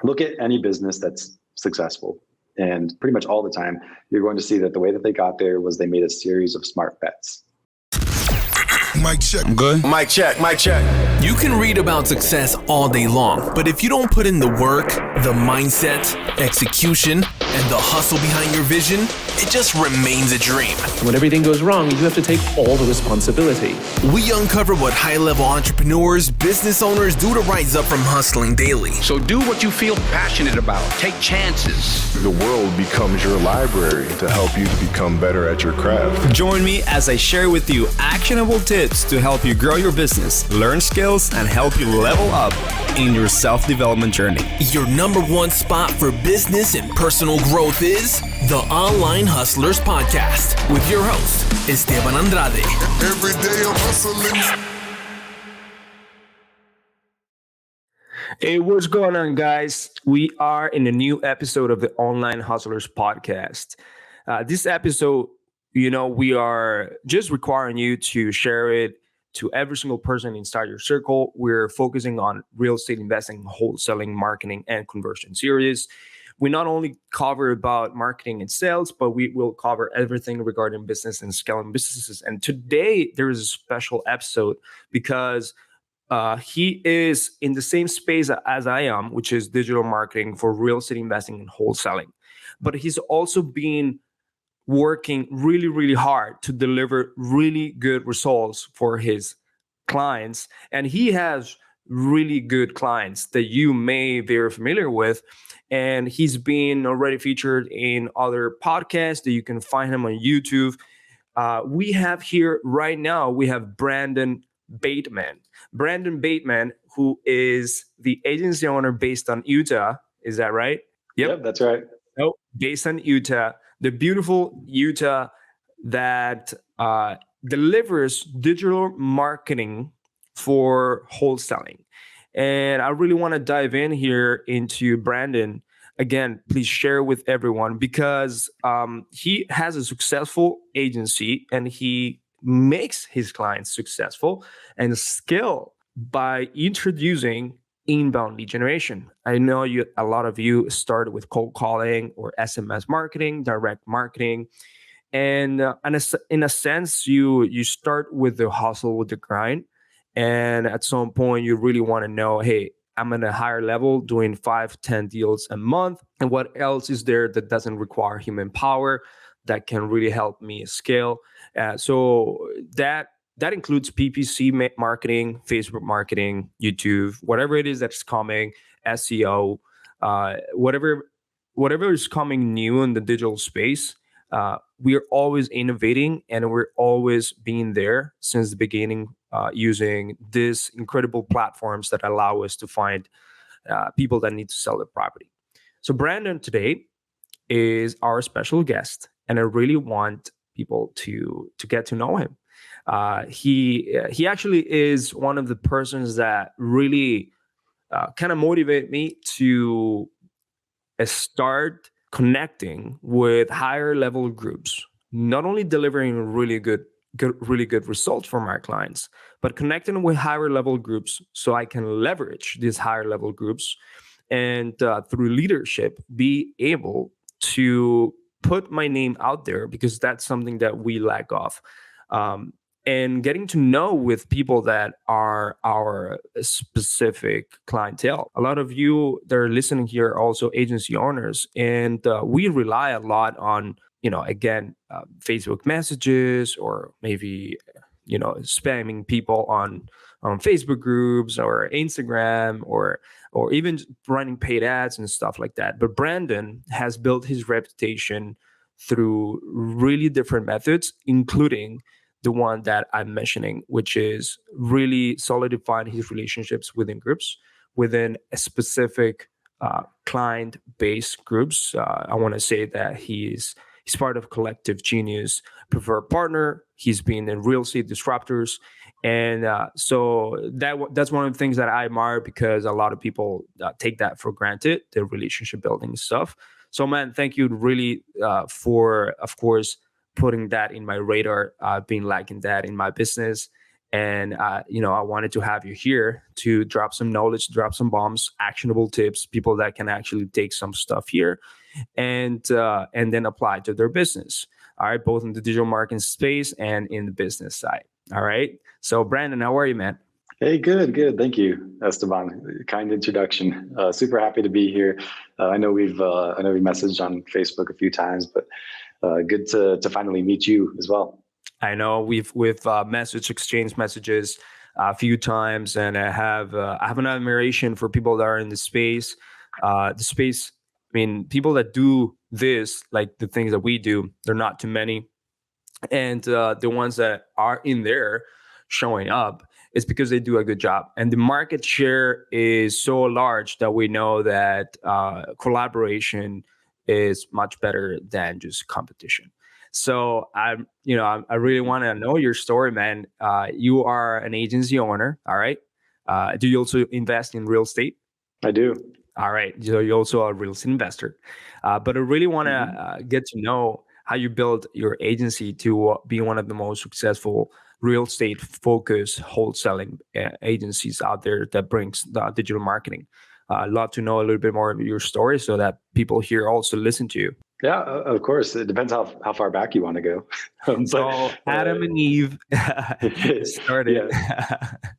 Look at any business that's successful, and pretty much all the time, you're going to see that the way that they got there was they made a series of smart bets. Mic check. I'm good. Mic check. Mic check. You can read about success all day long, but if you don't put in the work, the mindset, execution, and the hustle behind your vision, it just remains a dream. When everything goes wrong, you have to take all the responsibility. We uncover what high-level entrepreneurs, business owners do to rise up from hustling daily. So do what you feel passionate about. Take chances. The world becomes your library to help you to become better at your craft. Join me as I share with you actionable tips to help you grow your business, learn skills, and help you level up in your self-development journey. Your number one spot for business and personal growth is the Online Hustlers Podcast with your host, Esteban Andrade. Every day I'm hustling. Hey, what's going on, guys? We are in a new episode of the Online Hustlers Podcast. This episode, we are just requiring you to share it to every single person inside your circle. We're focusing on real estate investing, wholesaling, marketing, and conversion series. We not only cover about marketing and sales, but we will cover everything regarding business and scaling businesses. And today there is a special episode because he is in the same space as I am, which is digital marketing for real estate investing and wholesaling. But he's also been working really, really hard to deliver really good results for his clients. And he has really good clients that you may be very familiar with. And he's been already featured in other podcasts that you can find him on YouTube. We have here right now, we have Brendon Bateman. Brendon Bateman, who is the agency owner based on Utah. Is that right? Yep, that's right. No, based on Utah. The beautiful Utah that delivers digital marketing for wholesaling. And I really want to dive in here into Brendon. Again, please share with everyone because he has a successful agency and he makes his clients successful and scale by introducing inbound lead generation. I know a lot of you started with cold calling or SMS marketing, direct marketing. And in a sense, you start with the hustle, with the grind. And at some point, you really want to know, hey, I'm at a higher level doing 5-10 deals a month. And what else is there that doesn't require human power that can really help me scale? So that includes PPC marketing, Facebook marketing, YouTube, whatever it is that's coming, SEO, whatever is coming new in the digital space. We are always innovating and we're always being there since the beginning, using these incredible platforms that allow us to find people that need to sell their property. So Brendon today is our special guest, and I really want people to get to know him. He actually is one of the persons that really kind of motivate me to start connecting with higher level groups, not only delivering really good results for my clients, but connecting with higher level groups so I can leverage these higher level groups and through leadership be able to put my name out there, because that's something that we lack of. And getting to know with people that are our specific clientele. A lot of you that are listening here are also agency owners, and we rely a lot on, Facebook messages, or maybe, spamming people on Facebook groups or Instagram, or even running paid ads and stuff like that. But Brendon has built his reputation through really different methods, including the one that I'm mentioning, which is really solidifying his relationships within groups, within a specific client-based groups. I want to say that he's part of Collective Genius Preferred Partner. He's been in Real Estate Disruptors. And so that's one of the things that I admire, because a lot of people take that for granted, the relationship building stuff. So, man, thank you really for, of course, putting that in my radar. I've been lacking that in my business. And I wanted to have you here to drop some knowledge, drop some bombs, actionable tips, people that can actually take some stuff here and then apply to their business. All right, both in the digital marketing space and in the business side. All right. So Brendon, how are you, man? Hey, good. Thank you, Esteban. Kind introduction. Super happy to be here. I know we messaged on Facebook a few times, but good to finally meet you as well. I know we've exchanged messages a few times, and I have an admiration for people that are in the space. People that do this, like the things that we do, they're not too many, and the ones that are in there showing up is because they do a good job. And the market share is so large that we know that collaboration is much better than just competition. So I really want to know your story, man. You are an agency owner, all right? Do you also invest in real estate? I do. All right. So you're also a real estate investor. But I really want to get to know how you build your agency to be one of the most successful real estate focused wholesaling agencies out there that brings the digital marketing. I'd love to know a little bit more of your story so that people here also listen to you. Yeah, of course. It depends how far back you want to go. So Adam and Eve started.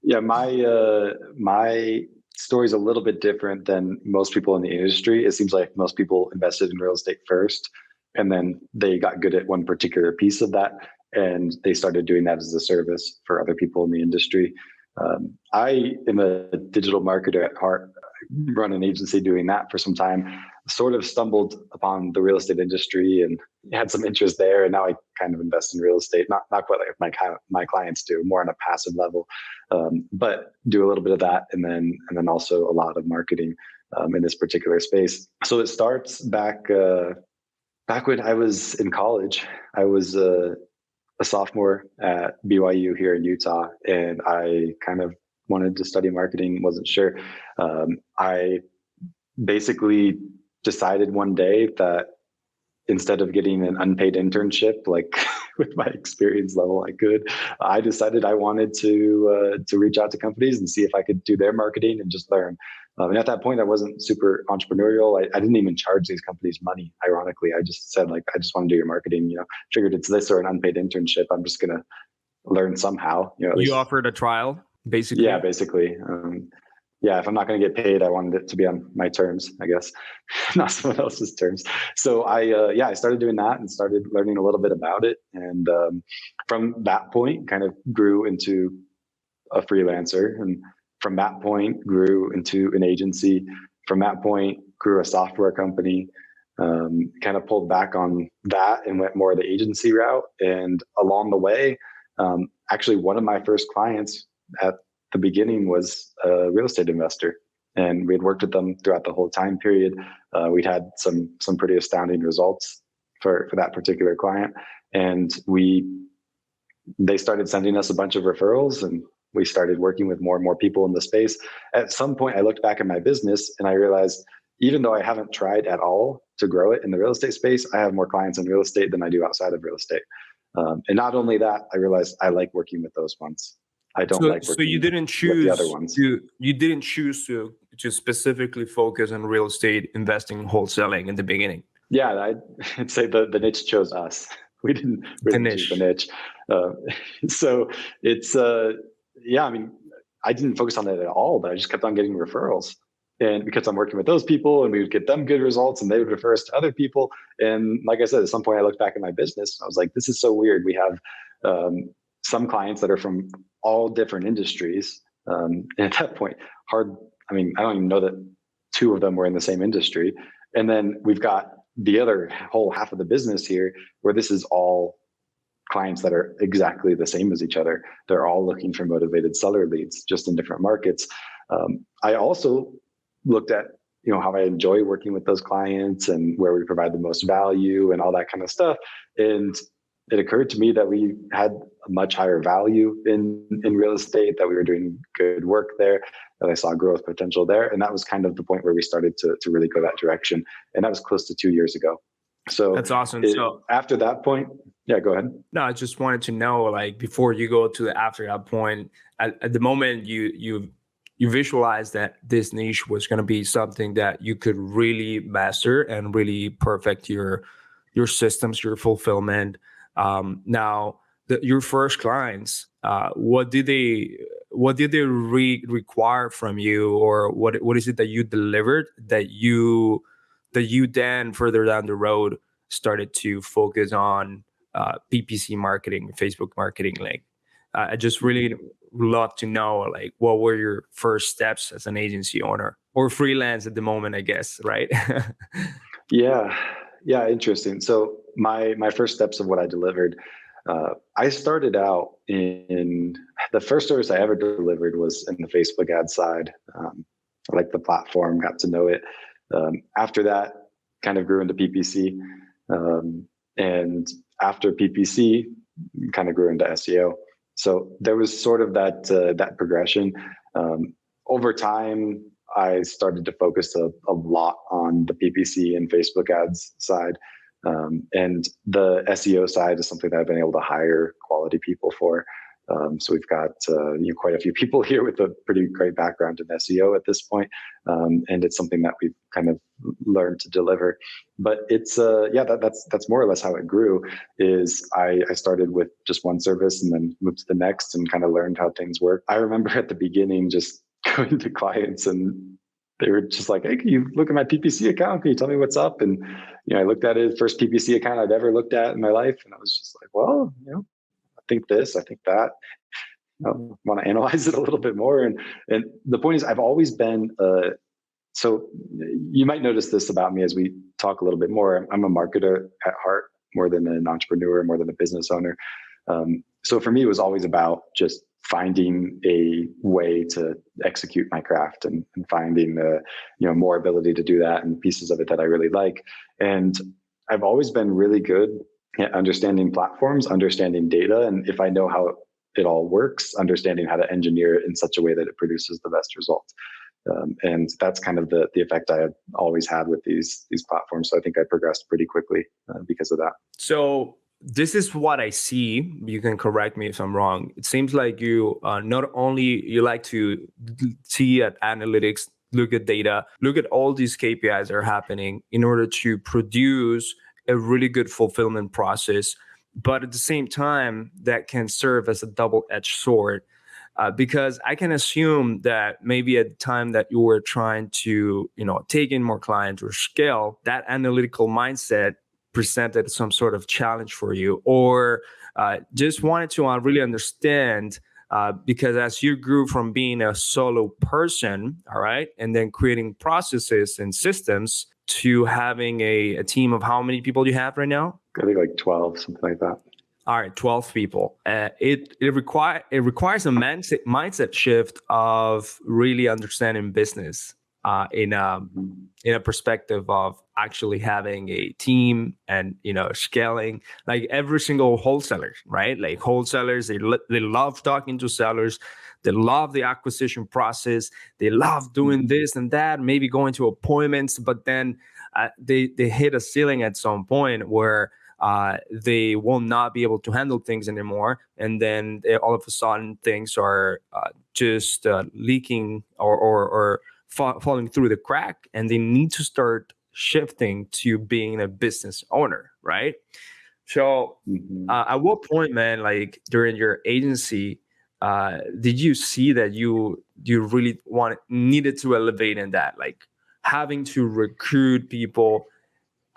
Yeah, my story's a little bit different than most people in the industry. It seems like most people invested in real estate first, and then they got good at one particular piece of that, and they started doing that as a service for other people in the industry. I am a digital marketer at heart, run an agency doing that for some time, sort of stumbled upon the real estate industry and had some interest there. And now I kind of invest in real estate, not quite like my clients do, more on a passive level, but do a little bit of that. And then also a lot of marketing in this particular space. So it starts back when I was in college. I was a sophomore at BYU here in Utah, and I kind of wanted to study marketing, wasn't sure. I basically decided one day that instead of getting an unpaid internship, like with my experience level, I decided I wanted to reach out to companies and see if I could do their marketing and just learn. And at that point, I wasn't super entrepreneurial. I didn't even charge these companies money. Ironically, I just said, I just want to do your marketing. Figured it's this or an unpaid internship. I'm just gonna learn somehow. You offered a trial, basically. Yeah, basically. If I'm not going to get paid, I wanted it to be on my terms, I guess, not someone else's terms. So I started doing that and started learning a little bit about it. And from that point, kind of grew into a freelancer. And from that point, grew into an agency. From that point, grew a software company. Kind of pulled back on that and went more the agency route. And along the way, actually, one of my first clients at the beginning was a real estate investor, and we had worked with them throughout the whole time period. We'd had some pretty astounding results for that particular client, and they started sending us a bunch of referrals, and we started working with more and more people in the space. At some point, I looked back at my business and I realized, even though I haven't tried at all to grow it in the real estate space, I have more clients in real estate than I do outside of real estate. And not only that, I realized I like working with those ones. I don't like working. So you didn't choose with the other ones. You didn't choose to specifically focus on real estate investing, wholesaling in the beginning. Yeah, I'd say the niche chose us. We didn't choose the niche. So it's I didn't focus on it at all, but I just kept on getting referrals. And because I'm working with those people, and we would get them good results, and they would refer us to other people. And like I said, at some point I looked back at my business. I was like, this is so weird. We have some clients that are from all different industries. And at that point, I don't even know that two of them were in the same industry. And then we've got the other whole half of the business here, where this is all clients that are exactly the same as each other. They're all looking for motivated seller leads, just in different markets. I also looked at how I enjoy working with those clients and where we provide the most value and all that kind of stuff. And it occurred to me that we had a much higher value in real estate, that we were doing good work there, that I saw growth potential there. And that was kind of the point where we started to really go that direction. And that was close to 2 years ago. So That's awesome. So after that point, yeah, go ahead. no, I just wanted to know, like, before you go to the after that point, at the moment you visualize that this niche was going to be something that you could really master and really perfect your systems, your fulfillment. Now, your first clients, what did they require from you, or what is it that you delivered that you then further down the road started to focus on PPC marketing, Facebook marketing? Like, I just really love to know, like, what were your first steps as an agency owner or freelance at the moment, I guess, right? Yeah, interesting. So my first steps of what I delivered, I started out in the first service I ever delivered was in the Facebook ad side. I liked the platform, got to know it. After that, kind of grew into PPC, and after PPC, kind of grew into SEO. So there was sort of that progression. Over time, I started to focus a lot on the PPC and Facebook ads side. And the SEO side is something that I've been able to hire quality people for. So we've got quite a few people here with a pretty great background in SEO at this point. And it's something that we've kind of learned to deliver. But it's that's more or less how it grew. Is I started with just one service and then moved to the next and kind of learned how things work. I remember at the beginning just going to clients and they were just like, "Hey, can you look at my PPC account? Can you tell me what's up?" And I looked at it, first PPC account I'd ever looked at in my life, and I was just like, "Well, I think this, I think that." I want to analyze it a little bit more. And the point is, I've always been. So you might notice this about me as we talk a little bit more. I'm a marketer at heart, more than an entrepreneur, more than a business owner. So for me, it was always about just finding a way to execute my craft and finding more ability to do that and pieces of it that I really like. And I've always been really good at understanding platforms, understanding data, and if I know how it all works, understanding how to engineer it in such a way that it produces the best results. And that's kind of the effect I have always had with these platforms. So I think I progressed pretty quickly because of that. So this is what I see. You can correct me if I'm wrong. It seems like you not only you like to see at analytics, look at data, look at all these KPIs that are happening in order to produce a really good fulfillment process, but at the same time, that can serve as a double-edged sword. Because I can assume that maybe at the time that you were trying to, take in more clients or scale, that analytical mindset presented some sort of challenge for you, or just wanted to really understand, because as you grew from being a solo person, all right, and then creating processes and systems to having a team of how many people you have right now? I think like 12, something like that. All right, 12 people. It requires a mindset shift of really understanding business in a perspective of actually having a team and scaling. Like every single wholesaler, right? Like wholesalers, they love talking to sellers. They love the acquisition process. They love doing this and that, maybe going to appointments, but then they hit a ceiling at some point where they will not be able to handle things anymore. And then all of a sudden things are just leaking or falling through the crack, and they need to start shifting to being a business owner, right? So at what point, man, like during your agency, did you see that you really needed to elevate in that, like having to recruit people,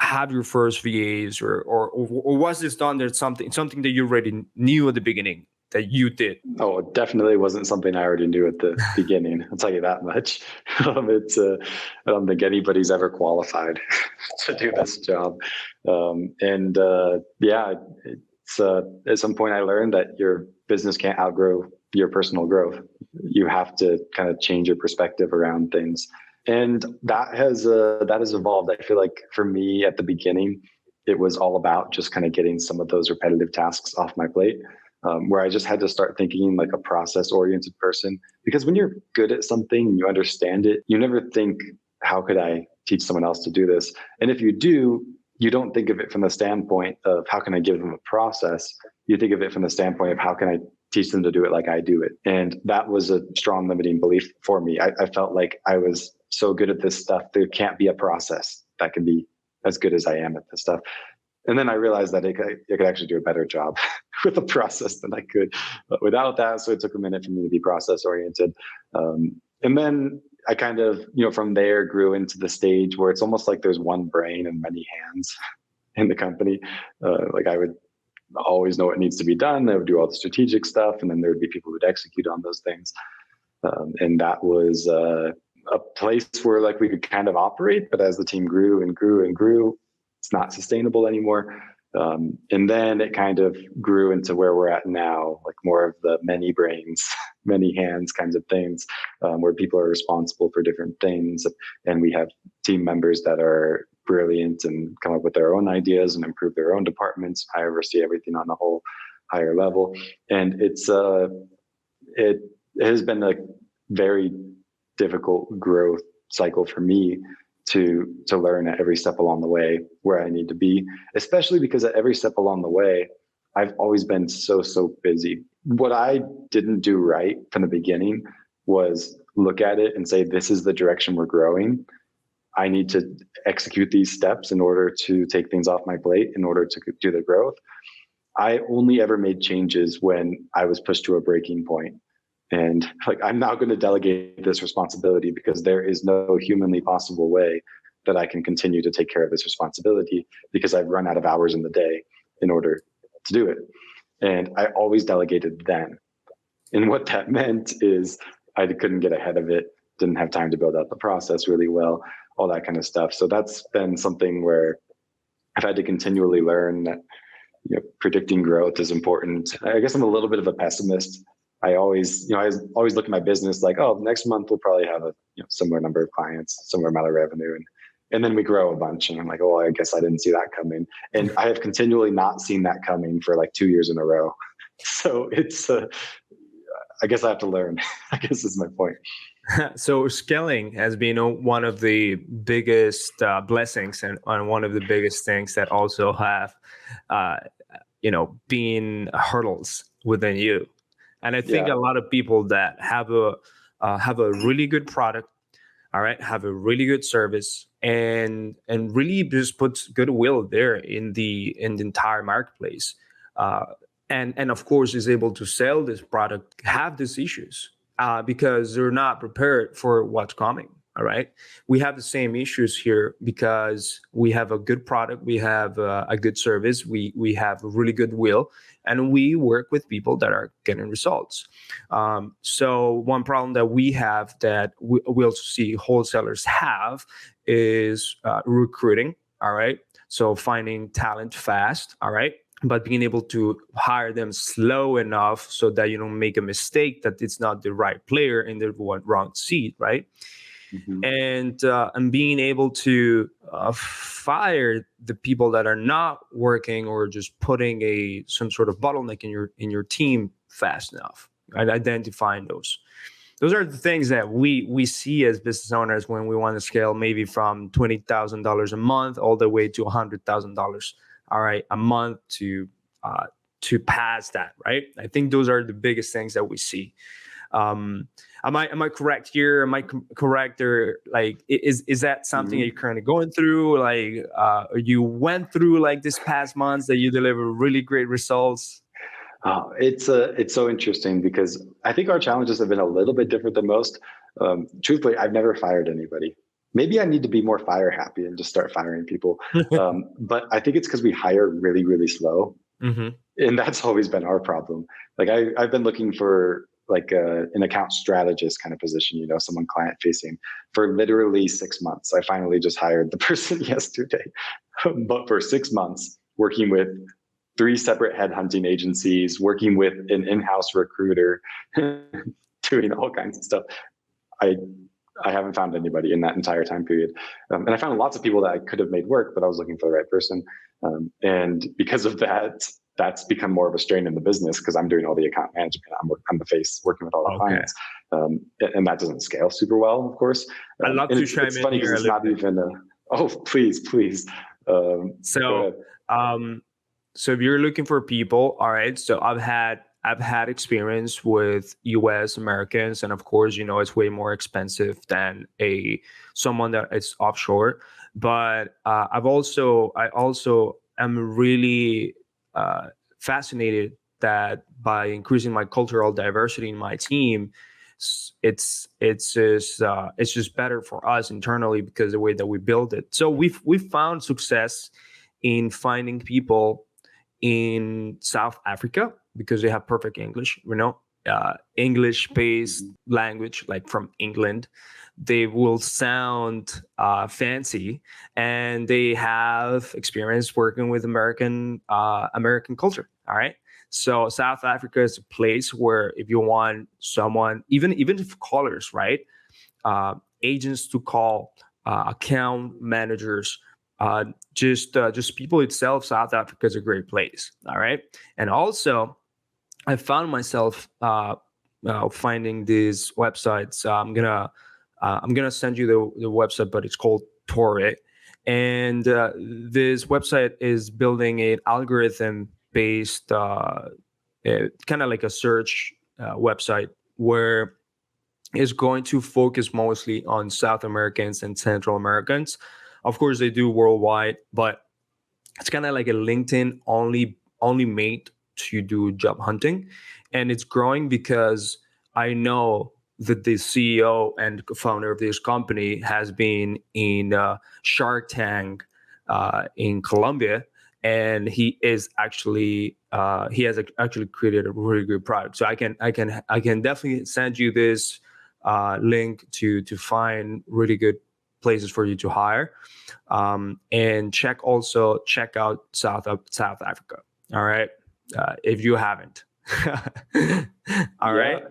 have your first VAs, or was this done there's something that you already knew at the beginning that you did? Oh, it definitely wasn't something I already knew at the beginning. I'll tell you that much. I don't think anybody's ever qualified to do this job. At some point I learned that your business can't outgrow your personal growth. You have to kind of change your perspective around things. And that has evolved. I feel like for me at the beginning, it was all about just kind of getting some of those repetitive tasks off my plate, where I just had to start thinking like a process-oriented person. Because when you're good at something and you understand it, you never think, how could I teach someone else to do this? And if you do, you don't think of it from the standpoint of how can I give them a process. You think of it from the standpoint of how can I teach them to do it like I do it. And that was a strong limiting belief for me. I felt like I was so good at this stuff. There can't be a process that can be as good as I am at this stuff. And then I realized that it could actually do a better job with a process than I could without that. So it took a minute for me to be process oriented. And then I kind of, from there grew into the stage where it's almost like there's one brain and many hands in the company. Like I would always know what needs to be done. They would do all the strategic stuff. And then there would be people who would execute on those things. And that was a place where like we could kind of operate, but as the team grew and grew and grew, it's not sustainable anymore. And then it kind of grew into where we're at now, like more of the many brains, many hands kinds of things, where people are responsible for different things. And we have team members that are brilliant and come up with their own ideas and improve their own departments. I oversee everything on a whole higher level. And it has been a very difficult growth cycle for me to learn at every step along the way where I need to be, especially because at every step along the way, I've always been so busy. What I didn't do right from the beginning was look at it and say, this is the direction we're growing. I need to execute these steps in order to take things off my plate, in order to do the growth. I only ever made changes when I was pushed to a breaking point. And like, I'm now going to delegate this responsibility because there is no humanly possible way that I can continue to take care of this responsibility because I've run out of hours in the day in order to do it. And I always delegated then. And what that meant is I couldn't get ahead of it, didn't have time to build out the process really well, all that kind of stuff. So that's been something where I've had to continually learn that predicting growth is important. I guess I'm a little bit of a pessimist. I always look at my business like, oh, next month we'll probably have a similar number of clients, similar amount of revenue, and then we grow a bunch. And I'm like, oh, I guess I didn't see that coming. And I have continually not seen that coming for like 2 years in a row. So it's, I guess I have to learn. I guess is my point. So scaling has been one of the biggest blessings and one of the biggest things that also have, been hurdles within you. And I think a lot of people that have a really good product, all right, have a really good service, and really just puts goodwill there in the entire marketplace, and of course is able to sell this product, have these issues because they're not prepared for what's coming. All right, we have the same issues here because we have a good product, we have a good service, we have a really good will, and we work with people that are getting results. So one problem that we have that we also see wholesalers have is recruiting. All right, so finding talent fast. All right, but being able to hire them slow enough so that you don't make a mistake that it's not the right player in the wrong seat. Right. Mm-hmm. And being able to fire the people that are not working or just putting some sort of bottleneck in your team fast enough, right? Identifying those are the things that we see as business owners when we want to scale, maybe from $20,000 a month all the way to $100,000, all right, a month to pass that, right? I think those are the biggest things that we see. Am I correct here? Am I correct, or like is that something that you're currently going through? Like you went through like this past months that you deliver really great results? It's so interesting because I think our challenges have been a little bit different than most. Truthfully, I've never fired anybody. Maybe I need to be more fire happy and just start firing people. But I think it's because we hire really, really slow. Mm-hmm. And that's always been our problem. Like I've been looking for like an account strategist kind of position, someone client facing for literally 6 months. I finally just hired the person yesterday, but for 6 months working with 3 separate headhunting agencies, working with an in-house recruiter, doing all kinds of stuff. I haven't found anybody in that entire time period. And I found lots of people that I could have made work, but I was looking for the right person. And because of that, that's become more of a strain in the business because I'm doing all the account management. I'm the face working with all the clients. And that doesn't scale super well, of course. I'd love to chime in here. It's not even please. Go So, ahead. so if you're looking for people, all right. So I've had experience with U.S. Americans, and of course, it's way more expensive than someone that is offshore. But I also am really fascinated that by increasing my cultural diversity in my team, it's just better for us internally because the way that we build it. So we've found success in finding people in South Africa because they have perfect English, English-based language, like from England. They will sound fancy, and they have experience working with American culture. All right. So South Africa is a place where if you want someone, even if callers, right, agents to call, account managers, just people itself, South Africa is a great place. All right. And also, I found myself finding these websites. I'm gonna send you the website, but it's called Torre, and this website is building an algorithm based, kind of like a search website where is going to focus mostly on South Americans and Central Americans. Of course, they do worldwide, but it's kind of like a LinkedIn only made to do job hunting, and it's growing because I know that the CEO and founder of this company has been in Shark Tank in Colombia, and he has actually created a really good product. So I can definitely send you this link to find really good places for you to hire, and check out South Africa. All right, if you haven't. All right.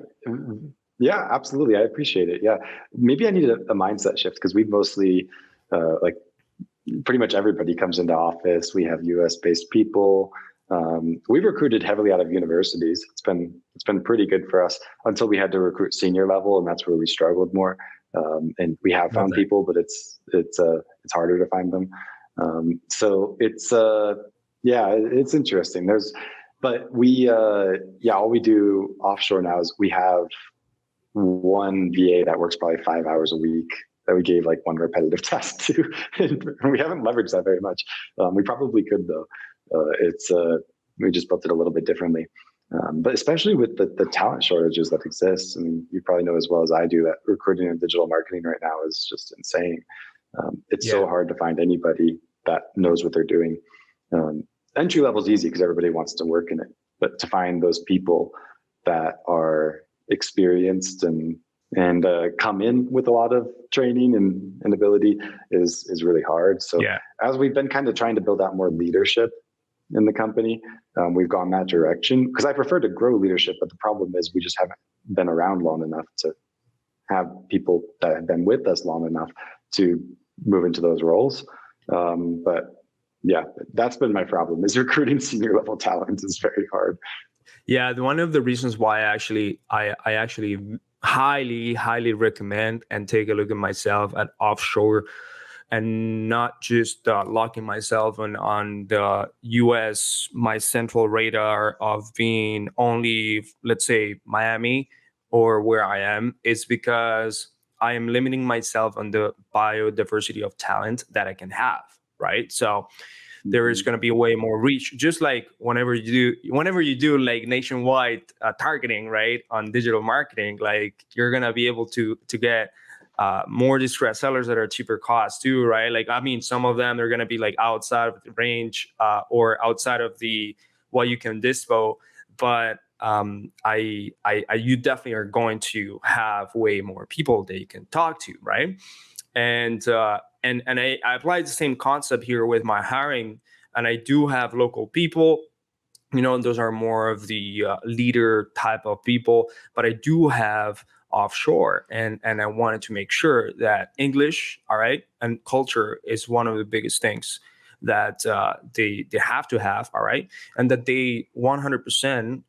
Yeah, absolutely. I appreciate it. Yeah, maybe I need a mindset shift because we mostly like pretty much everybody comes into office. We have U.S. based people. We've recruited heavily out of universities. It's been pretty good for us until we had to recruit senior level, and that's where we struggled more. And we have found people, but it's harder to find them. So it's interesting. But we all we do offshore now is we have one VA that works probably 5 hours a week that we gave like one repetitive task to. And we haven't leveraged that very much. We probably could though. We just built it a little bit differently. But especially with the talent shortages that exist, I mean, you probably know as well as I do that recruiting and digital marketing right now is just insane. It's so hard to find anybody that knows what they're doing. Entry level is easy because everybody wants to work in it, but to find those people that are experienced and come in with a lot of training and ability is really hard. So as we've been kind of trying to build out more leadership in the company, we've gone that direction because I prefer to grow leadership, but the problem is we just haven't been around long enough to have people that have been with us long enough to move into those roles. But yeah, that's been my problem is recruiting senior level talent is very hard. Yeah, one of the reasons why I actually highly recommend and take a look at myself at offshore and not just locking myself on the US, my central radar of being only, let's say, Miami or where I am, is because I am limiting myself on the biodiversity of talent that I can have, right? So there is going to be way more reach, just like whenever you do like nationwide targeting, right, on digital marketing, like you're going to be able to get more distressed sellers that are cheaper cost too, right? Like, I mean, some of them, they're going to be like outside of the range or outside of the what you can dispo, but you definitely are going to have way more people that you can talk to, right? And I applied the same concept here with my hiring, and I do have local people, and those are more of the leader type of people, but I do have offshore, and I wanted to make sure that English, all right, and culture is one of the biggest things that they have to have, all right, and that they 100%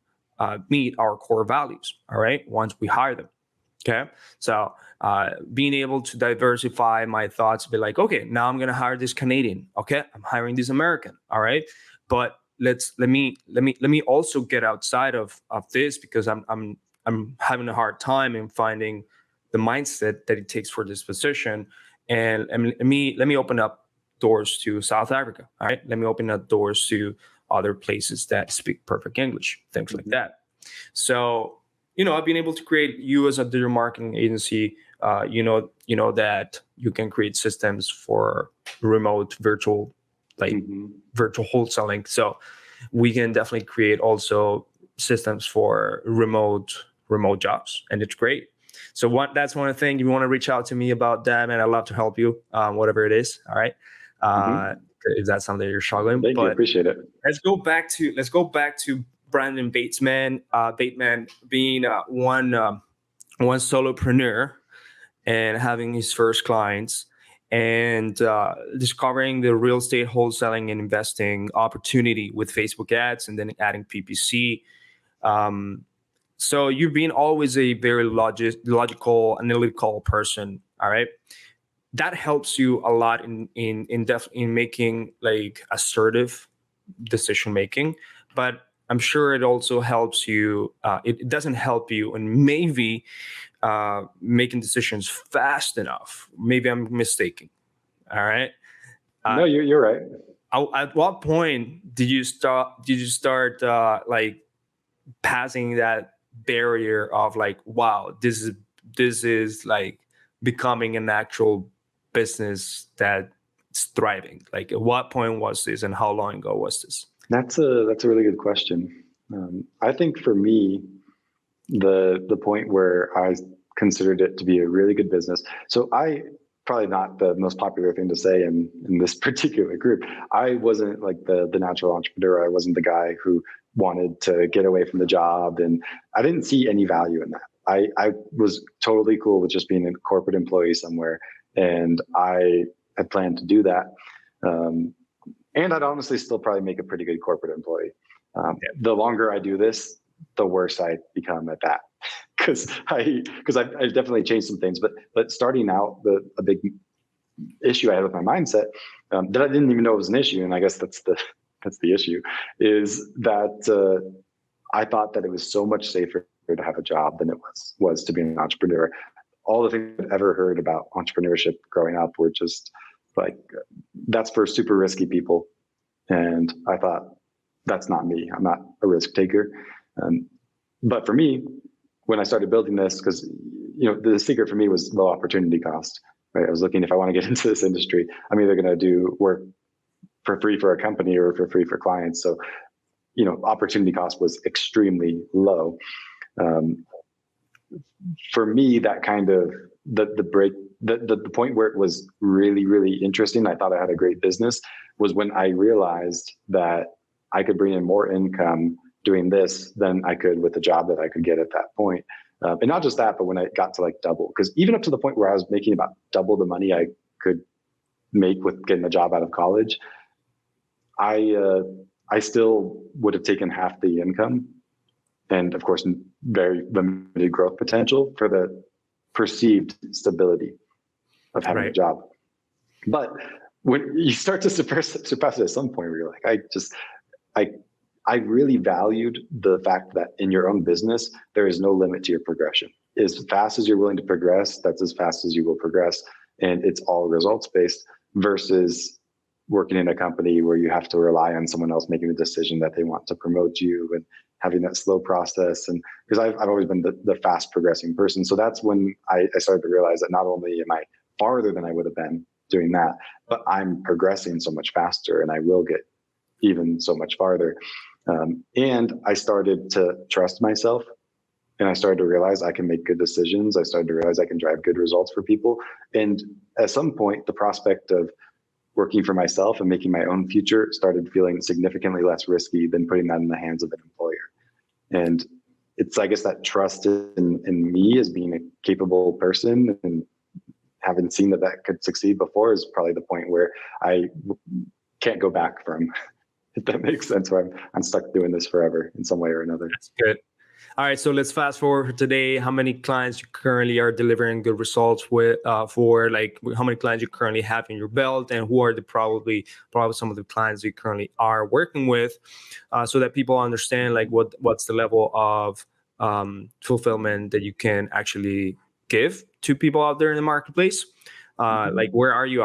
meet our core values, all right, once we hire them. Okay. So being able to diversify my thoughts, be like, okay, now I'm gonna hire this Canadian. Okay, I'm hiring this American. All right. But let me also get outside of this, because I'm having a hard time in finding the mindset that it takes for this position. And let me open up doors to South Africa. All right. Let me open up doors to other places that speak perfect English, things like that. So, I've been able to create you as a digital marketing agency. You know that you can create systems for remote virtual, like virtual wholesaling. So we can definitely create also systems for remote jobs, and it's great. So that's one thing. If you want to reach out to me about that, man, I'd love to help you, whatever it is. All right. If that's something you're struggling. Thank you. Appreciate it. Let's go back to Brendon Bateman. Bateman being one solopreneur and having his first clients, and discovering the real estate wholesaling and investing opportunity with Facebook ads, and then adding PPC. So you've been always a very logical, analytical person. All right. That helps you a lot in making like assertive decision making, but I'm sure it also helps you. It doesn't help you in maybe making decisions fast enough. Maybe I'm mistaken. All right. No, you're right. At what point did you start like passing that barrier of like, wow, this is like becoming an actual business that's thriving? Like, at what point was this, and how long ago was this? That's a really good question. I think for me, the point where I considered it to be a really good business. So probably not the most popular thing to say in this particular group. I wasn't like the natural entrepreneur. I wasn't the guy who wanted to get away from the job, and I didn't see any value in that. I was totally cool with just being a corporate employee somewhere, and I had planned to do that. And I'd honestly still probably make a pretty good corporate employee. The longer I do this, the worse I become at that, because I definitely changed some things. But starting out, a big issue I had with my mindset that I didn't even know was an issue, and I guess that's the issue, is that I thought that it was so much safer to have a job than it was to be an entrepreneur. All the things I've ever heard about entrepreneurship growing up were just like, that's for super risky people. And I thought, that's not me. I'm not a risk taker. But for me, when I started building this, because the secret for me was low opportunity cost. Right? I was looking, if I want to get into this industry, I'm either going to do work for free for a company or for free for clients. So, opportunity cost was extremely low. For me, that kind of the point where it was really, really interesting, I thought I had a great business, was when I realized that I could bring in more income doing this than I could with the job that I could get at that point. And not just that, but when I got to like double, because even up to the point where I was making about double the money I could make with getting a job out of college, I still would have taken half the income, and of course, very limited growth potential for the perceived stability of having a job. But when you start to surpass it at some point, where you're like, I really valued the fact that in your own business, there is no limit to your progression. As fast as you're willing to progress, that's as fast as you will progress. And it's all results based, versus working in a company where you have to rely on someone else making the decision that they want to promote you, and having that slow process. And because I've always been the fast progressing person. So that's when I started to realize that not only am I farther than I would have been doing that, but I'm progressing so much faster, and I will get even so much farther. And I started to trust myself, and I started to realize I can make good decisions. I started to realize I can drive good results for people. And at some point, the prospect of working for myself and making my own future started feeling significantly less risky than putting that in the hands of an employer. And it's, I guess, that trust in me as being a capable person, and having seen that could succeed before, is probably the point where I can't go back from, if that makes sense, where I'm stuck doing this forever in some way or another. That's good. All right, so let's fast forward for today. How many clients you currently are delivering good results with? For like, how many clients you currently have in your belt, and who are the probably some of the clients you currently are working with, so that people understand like what's the level of fulfillment that you can actually give to people out there in the marketplace. Like, where are you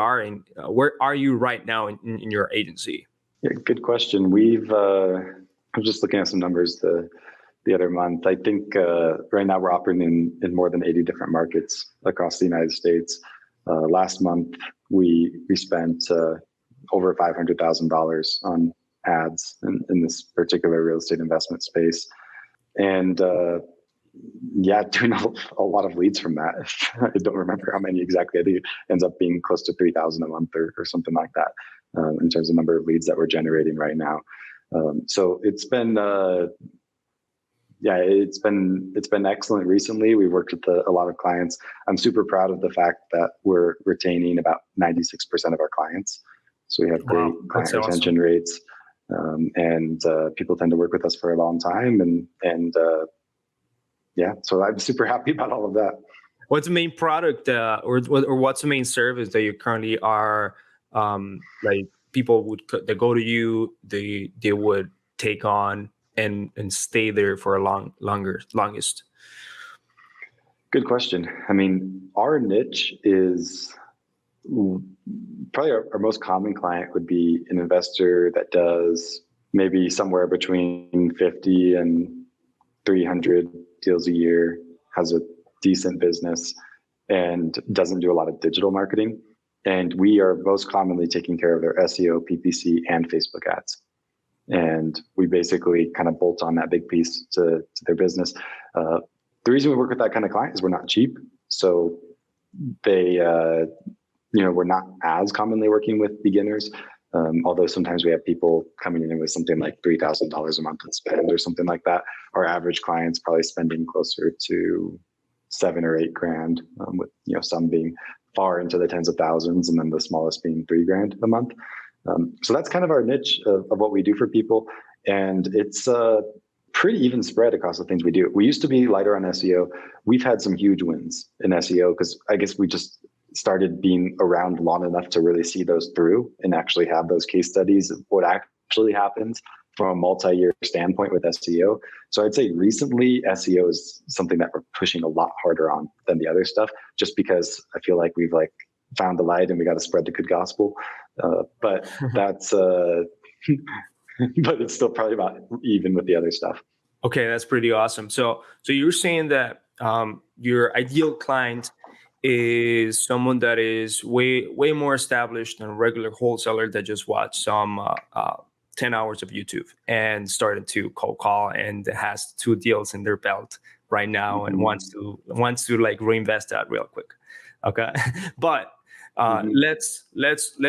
right now in your agency? Yeah, good question. I'm just looking at some numbers the other month. I think right now we're operating in more than 80 different markets across the United States. Last month we spent over $500,000 on ads in this particular real estate investment space, and doing a lot of leads from that. I don't remember how many exactly. I think it ends up being close to 3,000 a month or something like that in terms of number of leads that we're generating right now. So it's been it's been excellent recently. We've worked with a lot of clients. I'm super proud of the fact that we're retaining about 96% of our clients. So we have great client retention rates, and people tend to work with us for a long time. And so I'm super happy about all of that. What's the main product or what's the main service that you currently are like people that go to you, they would take on and stay there for a longest? Good question. I mean, our niche is probably our most common client would be an investor that does maybe somewhere between 50 and 300 deals a year, has a decent business, and doesn't do a lot of digital marketing. And we are most commonly taking care of their SEO, PPC, and Facebook ads. And we basically kind of bolt on that big piece to their business. The reason we work with that kind of client is we're not cheap. So they, we're not as commonly working with beginners. Although sometimes we have people coming in with something like $3,000 a month in spend or something like that. Our average client's probably spending closer to $7,000 or $8,000, with some being far into the tens of thousands, and then the smallest being $3,000 a month. So that's kind of our niche of what we do for people, and it's pretty even spread across the things we do. We used to be lighter on SEO. We've had some huge wins in SEO because I guess we just started being around long enough to really see those through and actually have those case studies of what actually happens from a multi-year standpoint with SEO. So I'd say recently SEO is something that we're pushing a lot harder on than the other stuff, just because I feel like we've found the light and we got to spread the good gospel. But that's, but it's still probably about even with the other stuff. Okay, that's pretty awesome. So you're saying that your ideal client is someone that is way more established than a regular wholesaler that just watched some 10 hours of YouTube and started to cold call and has 2 deals in their belt right now and wants to like reinvest that real quick. Okay, but let's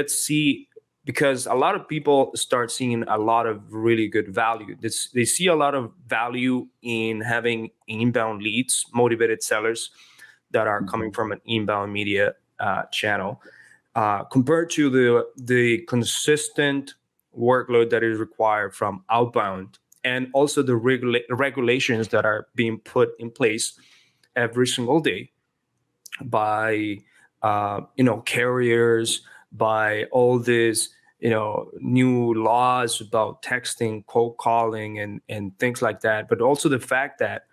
see, because a lot of people start seeing a lot of really good value. They see a lot of value in having inbound leads, motivated sellers that are coming from an inbound media channel, compared to the consistent workload that is required from outbound, and also the regulations that are being put in place every single day by carriers, by all these new laws about texting, cold calling, and things like that. But also the fact that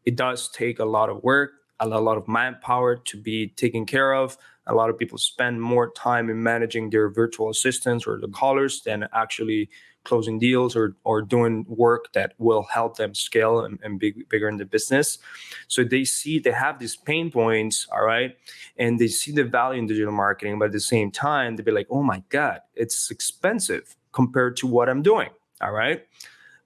it does take a lot of work, a lot of manpower to be taken care of. A lot of people spend more time in managing their virtual assistants or the callers than actually closing deals or doing work that will help them scale and be bigger in the business. So they have these pain points, all right, and they see the value in digital marketing, but at the same time, they'll be like, oh my God, it's expensive compared to what I'm doing, all right?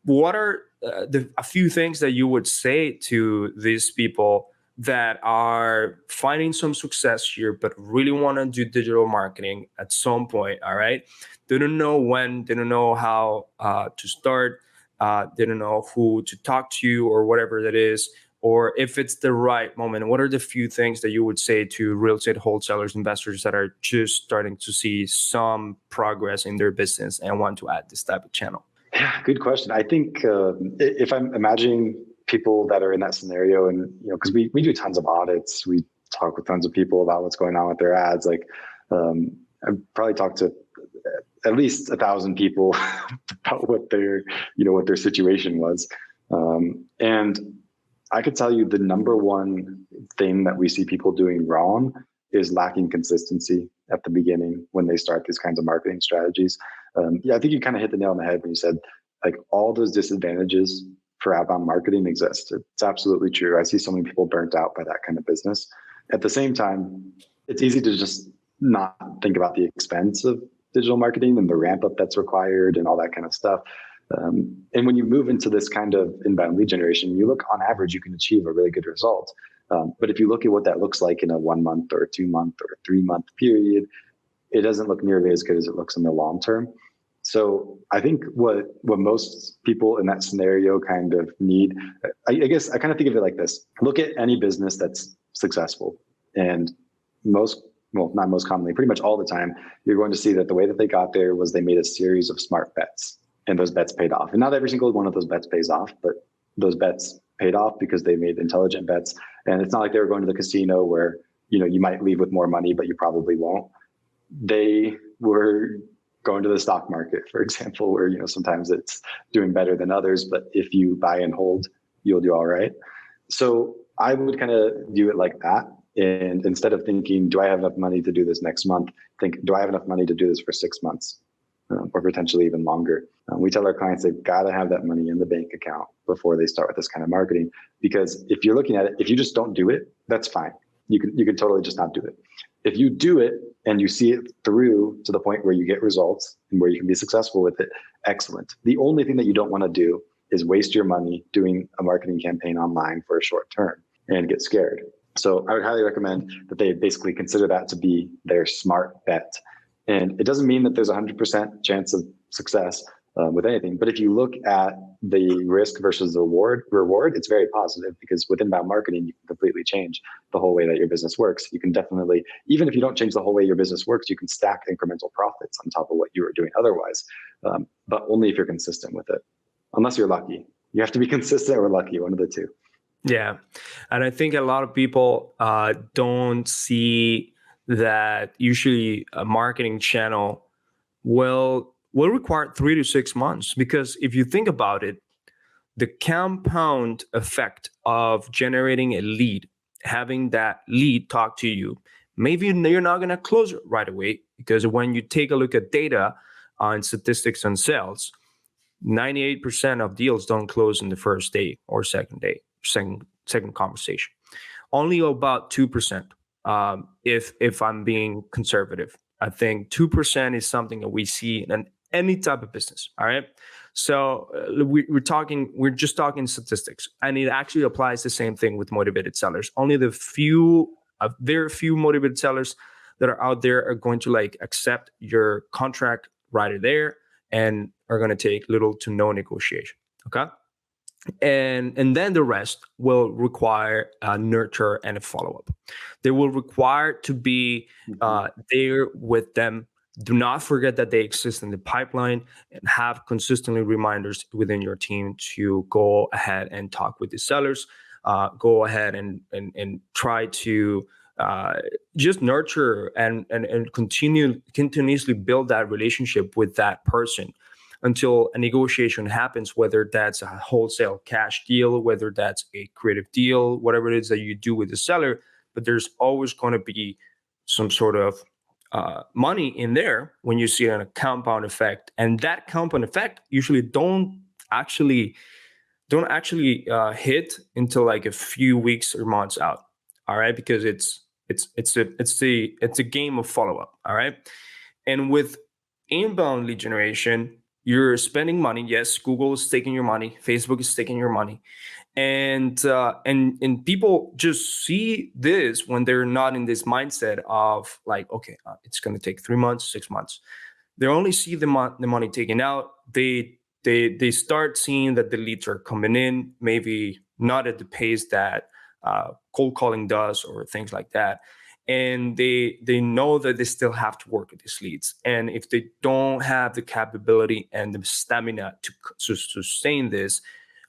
What are a few things that you would say to these people that are finding some success here, but really want to do digital marketing at some point, all right? They don't know when, they don't know how to start, they don't know who to talk to or whatever that is, or if it's the right moment. What are the few things that you would say to real estate wholesalers, investors that are just starting to see some progress in their business and want to add this type of channel? Yeah, good question. I think if I'm imagining people that are in that scenario, and because we do tons of audits, we talk with tons of people about what's going on with their ads. Like I've probably talked to at least 1,000 people about what their situation was, and I could tell you the number one thing that we see people doing wrong is lacking consistency at the beginning when they start these kinds of marketing strategies. I think you kind of hit the nail on the head when you said like all those disadvantages for outbound marketing exist. It's absolutely true. I see so many people burnt out by that kind of business. At the same time, it's easy to just not think about the expense of digital marketing and the ramp up that's required and all that kind of stuff. And when you move into this kind of inbound lead generation, you look on average, you can achieve a really good result. But if you look at what that looks like in a 1 month or a 2 month or a 3 month period, it doesn't look nearly as good as it looks in the long term. So I think what most people in that scenario kind of need, I guess I kind of think of it like this. Look at any business that's successful, and not most commonly, pretty much all the time, you're going to see that the way that they got there was they made a series of smart bets, and those bets paid off. And not every single one of those bets pays off, but those bets paid off because they made intelligent bets. And it's not like they were going to the casino where, you might leave with more money, but you probably won't. They were going to the stock market, for example, where, sometimes it's doing better than others, but if you buy and hold, you'll do all right. So I would kind of view it like that. And instead of thinking, do I have enough money to do this next month? Think, do I have enough money to do this for 6 months? Or potentially even longer. We tell our clients they've got to have that money in the bank account before they start with this kind of marketing. Because if you're looking at it, if you just don't do it, that's fine. You can totally just not do it. If you do it and you see it through to the point where you get results and where you can be successful with it, excellent. The only thing that you don't want to do is waste your money doing a marketing campaign online for a short term and get scared. So I would highly recommend that they basically consider that to be their smart bet. And it doesn't mean that there's 100% chance of success with anything. But if you look at the risk versus the reward, it's very positive, because with inbound marketing, you can completely change the whole way that your business works. You can definitely, even if you don't change the whole way your business works, you can stack incremental profits on top of what you were doing otherwise, but only if you're consistent with it, unless you're lucky. You have to be consistent or lucky, one of the two. Yeah. And I think a lot of people don't see that usually a marketing channel will require 3 to 6 months, because if you think about it, the compound effect of generating a lead, having that lead talk to you, maybe you're not going to close it right away, because when you take a look at data on statistics on sales, 98% of deals don't close in the first day or second conversation. Only about 2%. If I'm being conservative, I think 2% is something that we see in any type of business. All right. So we're just talking statistics, and it actually applies the same thing with motivated sellers. Only very few motivated sellers that are out there are going to accept your contract right there and are going to take little to no negotiation. Okay. And then the rest will require a nurture and a follow-up. They will require to be there with them. Do not forget that they exist in the pipeline, and have consistently reminders within your team to go ahead and talk with the sellers. Go ahead and try to just nurture and continuously build that relationship with that person until a negotiation happens, whether that's a wholesale cash deal, whether that's a creative deal, whatever it is that you do with the seller. But there's always going to be some sort of money in there when you see a compound effect. And that compound effect usually don't actually hit until a few weeks or months out. All right, because it's a game of follow-up. All right. And with inbound lead generation, you're spending money. Yes, Google is taking your money. Facebook is taking your money. And people just see this when they're not in this mindset of it's going to take 3 months, 6 months. They only see the money taken out. They start seeing that the leads are coming in, maybe not at the pace that cold calling does or things like that. And they know that they still have to work with these leads. And if they don't have the capability and the stamina to sustain this,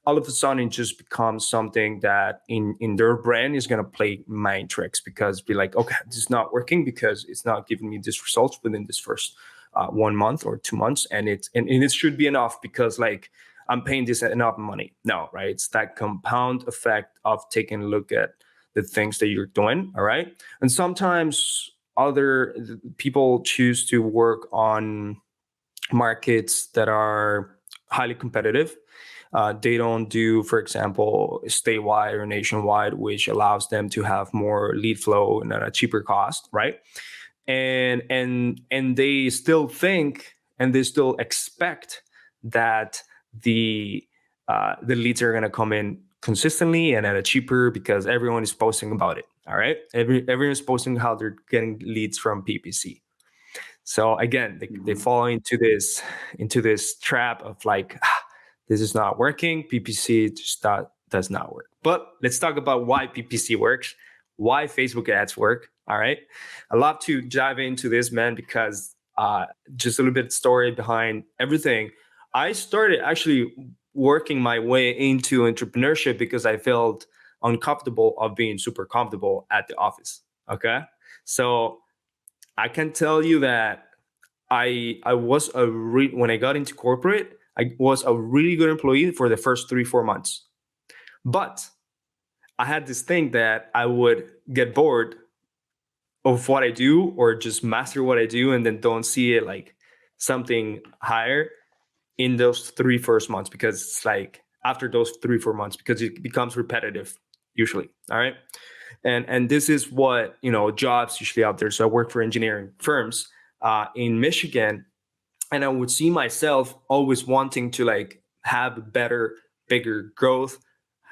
all of a sudden it just becomes something that in their brain is going to play mind tricks, because be like, okay, this is not working because it's not giving me this results within this first 1 month or 2 months, and it should be enough because like I'm paying this enough money. No, right? It's that compound effect of taking a look at the things that you're doing. All right, and sometimes other people choose to work on markets that are highly competitive. They don't do, for example, statewide or nationwide, which allows them to have more lead flow and at a cheaper cost, right? And they still think and they still expect that the leads are going to come in consistently and at a cheaper because everyone is posting about it. All right, everyone is posting how they're getting leads from PPC. So again, they fall into this trap of like, this is not working. PPC just does not work. But let's talk about why PPC works, why Facebook ads work. All right, I love to dive into this, man, because just a little bit of story behind everything. I started actually working my way into entrepreneurship because I felt uncomfortable of being super comfortable at the office. Okay, so I can tell you that I was when I got into corporate, I was a really good employee for the first 3-4 months. But I had this thing that I would get bored of what I do or just master what I do and then don't see it like something higher in those 3 first months, because it's like after those 3-4 months, because it becomes repetitive usually. All right. And this is what, jobs usually out there. So I work for engineering firms in Michigan, and I would see myself always wanting to like have better, bigger growth,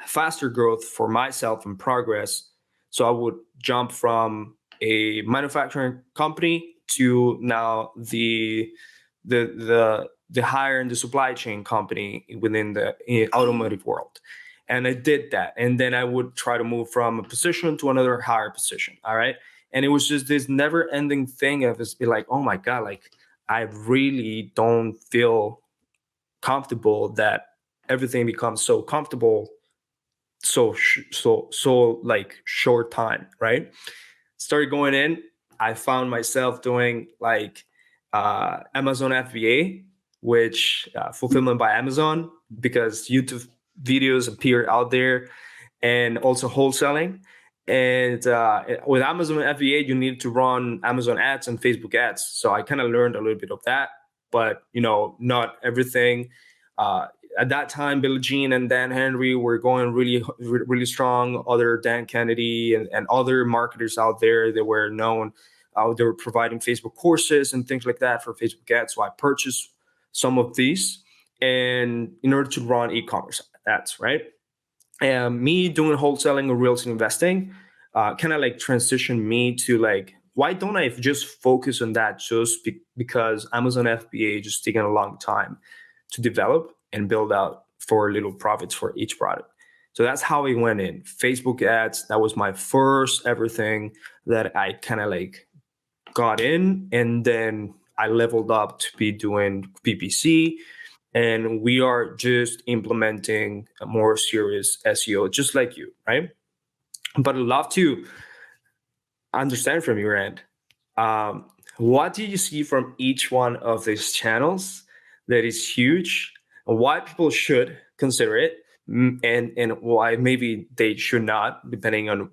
faster growth for myself and progress. So I would jump from a manufacturing company to now the higher in the supply chain company within the automotive world. And I did that. And then I would try to move from a position to another higher position. All right. And it was just this never ending thing of just be like, oh my God, like I really don't feel comfortable that everything becomes so comfortable so like short time, right? Started going in. I found myself doing like Amazon FBA, which fulfillment by Amazon, because YouTube videos appear out there, and also wholesaling. And with Amazon FBA, you need to run Amazon ads and Facebook ads. So I kind of learned a little bit of that, but not everything. At that time, Billie Jean and Dan Henry were going really, really strong. Other Dan Kennedy and other marketers out there that were known, they were providing Facebook courses and things like that for Facebook ads. So I purchased some of these, and in order to run e-commerce ads, right? And me doing wholesaling or real estate investing kind of like transitioned me to like, why don't I just focus on that just because Amazon FBA just taking a long time to develop and build out for little profits for each product. So that's how we went in. Facebook ads, that was my first everything that I kind of like got in. And then I leveled up to be doing PPC. And we are just implementing a more serious SEO, just like you, right? But I'd love to understand from your end, what do you see from each one of these channels that is huge, and why people should consider it, and why maybe they should not, depending on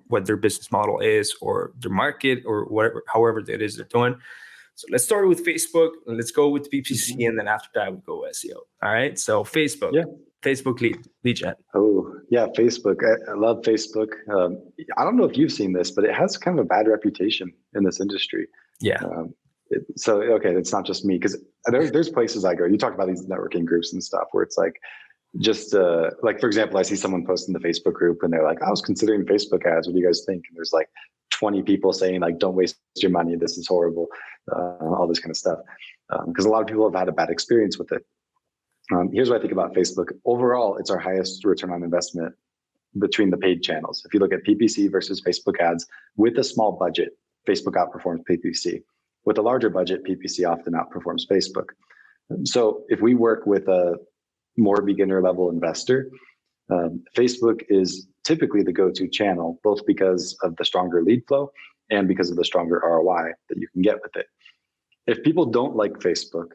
what their business model is or their market or whatever, however it is they're doing. So let's start with Facebook, and let's go with PPC, and then after that we go SEO. All right. So Facebook, Facebook lead gen. Oh yeah, Facebook. I love Facebook. I don't know if you've seen this, but it has kind of a bad reputation in this industry. Yeah. Okay, it's not just me, because there's places I go. You talk about these networking groups and stuff where it's like, just like, for example, I see someone post in the Facebook group and they're like, I was considering Facebook ads. What do you guys think? And there's like 20 people saying like, don't waste your money. This is horrible. All this kind of stuff. Because a lot of people have had a bad experience with it. Here's what I think about Facebook. Overall, it's our highest return on investment between the paid channels. If you look at PPC versus Facebook ads, with a small budget, Facebook outperforms PPC. With a larger budget, PPC often outperforms Facebook. So if we work with a more beginner level investor, Facebook is typically the go-to channel, both because of the stronger lead flow and because of the stronger ROI that you can get with it. If people don't like Facebook,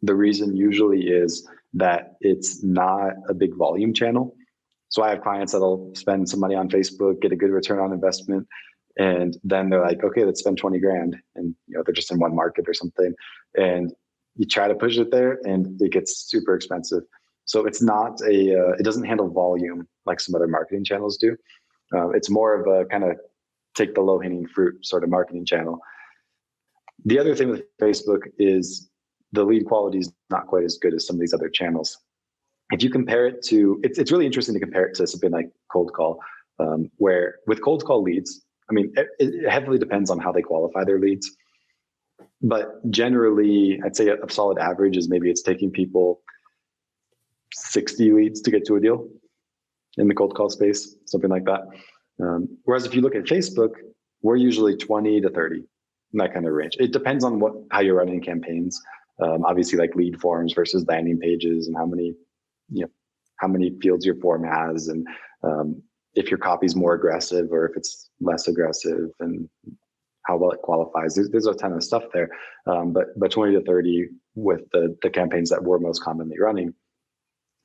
the reason usually is that it's not a big volume channel. So I have clients that'll spend some money on Facebook, get a good return on investment, and then they're like, okay, let's spend 20 grand. And they're just in one market or something. And you try to push it there and it gets super expensive. So it's not it doesn't handle volume like some other marketing channels do. It's more of a kind of take the low hanging fruit sort of marketing channel. The other thing with Facebook is the lead quality is not quite as good as some of these other channels. If you compare it to, it's really interesting to compare it to something like cold call, where with cold call leads, I mean, it heavily depends on how they qualify their leads. But generally, I'd say a solid average is maybe it's taking people 60 leads to get to a deal in the cold call space, something like that. Whereas if you look at Facebook, we're usually 20 to 30 in that kind of range. It depends on how you're running campaigns. Obviously, like lead forms versus landing pages, and how many fields your form has, and if your copy's more aggressive or if it's less aggressive, and how well it qualifies. There's a ton of stuff there, but 20 to 30 with the campaigns that we're most commonly running.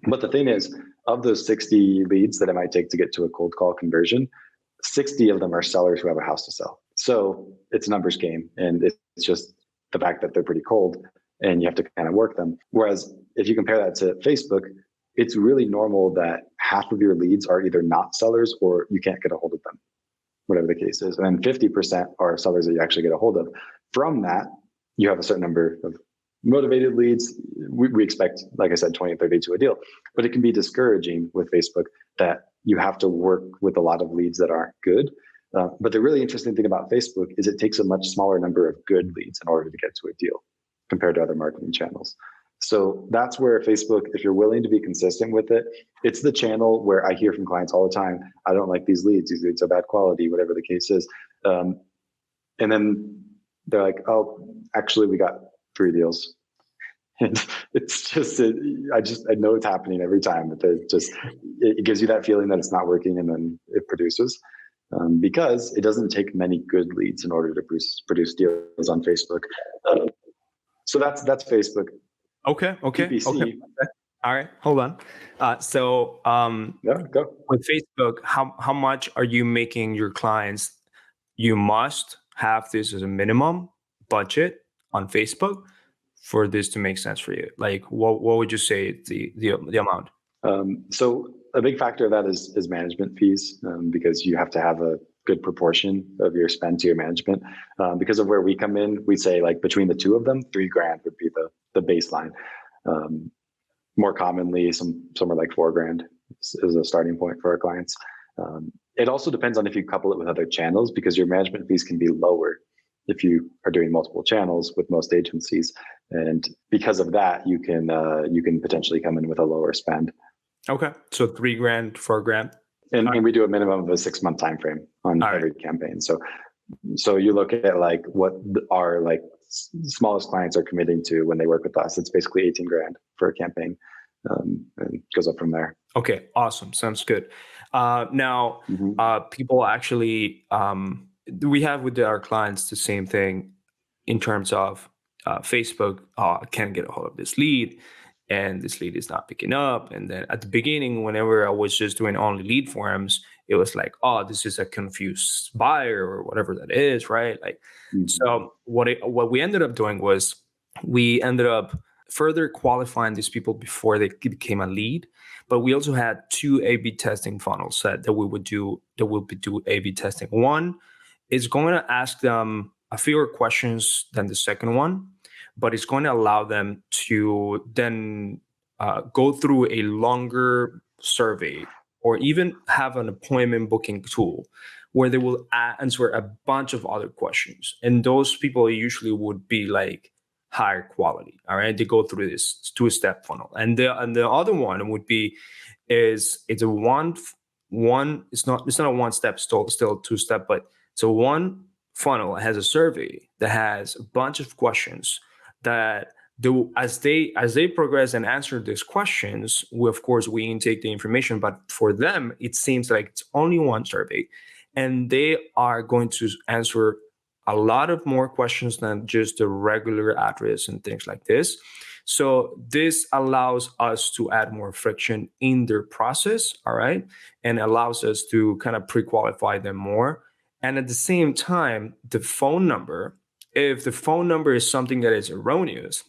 But the thing is, of those 60 leads that it might take to get to a cold call conversion, 60 of them are sellers who have a house to sell. So it's a numbers game, and it's just the fact that they're pretty cold and you have to kind of work them. Whereas if you compare that to Facebook, it's really normal that half of your leads are either not sellers or you can't get a hold of them, whatever the case is. And then 50% are sellers that you actually get a hold of. From that, you have a certain number of motivated leads. We expect, like I said, 20 or 30 to a deal. But it can be discouraging with Facebook that you have to work with a lot of leads that aren't good. But the really interesting thing about Facebook is it takes a much smaller number of good leads in order to get to a deal compared to other marketing channels. So that's where Facebook, if you're willing to be consistent with it, it's the channel where I hear from clients all the time, I don't like these leads are bad quality, whatever the case is. And then they're like, oh, actually we got 3 deals. And it's just, I know it's happening every time, but it gives you that feeling that it's not working, and then it produces. Because it doesn't take many good leads in order to produce deals on Facebook. So that's Facebook. Okay. PPC. Okay. All right. Hold on. Yeah, go. With Facebook, how much are you making your clients? You must have this as a minimum budget on Facebook for this to make sense for you. Like, what would you say the amount? So a big factor of that is management fees, because you have to have a good proportion of your spend to your management. Because of where we come in, we say like between the two of them, $3,000 would be the baseline. More commonly, somewhere like $4,000 is a starting point for our clients. It also depends on if you couple it with other channels, because your management fees can be lower if you are doing multiple channels with most agencies. And because of that, you can potentially come in with a lower spend. Okay. So $3,000, $4,000. And we do a minimum of a 6-month time frame on every campaign. So you look at like what our like smallest clients are committing to when they work with us. It's basically $18,000 for a campaign, and goes up from there. Okay, awesome. Sounds good. Now, people actually, we have with our clients the same thing in terms of Facebook can't get a hold of this lead, and this lead is not picking up. And then at the beginning, whenever I was just doing only lead forms, it was like, oh, this is a confused buyer or whatever that is, right? Like, so what we ended up doing was we ended up further qualifying these people before they became a lead. But we also had 2 A/B testing funnels that we would do A/B testing. One is going to ask them a fewer questions than the second one, but it's going to allow them to then go through a longer survey, or even have an appointment booking tool where they will answer a bunch of other questions. And those people usually would be like higher quality. All right. They go through this 2-step funnel. And the other one would be it's a one, it's not a 1-step, still 2-step, but it's a 1 funnel. It has a survey that has a bunch of questions that as they progress and answer these questions, of course we intake the information, but for them it seems like it's only one survey, and they are going to answer a lot of more questions than just the regular address and things like this. So this allows us to add more friction in their process, all right, and allows us to kind of pre-qualify them more. And at the same time, the phone number, if the phone number is something that is erroneous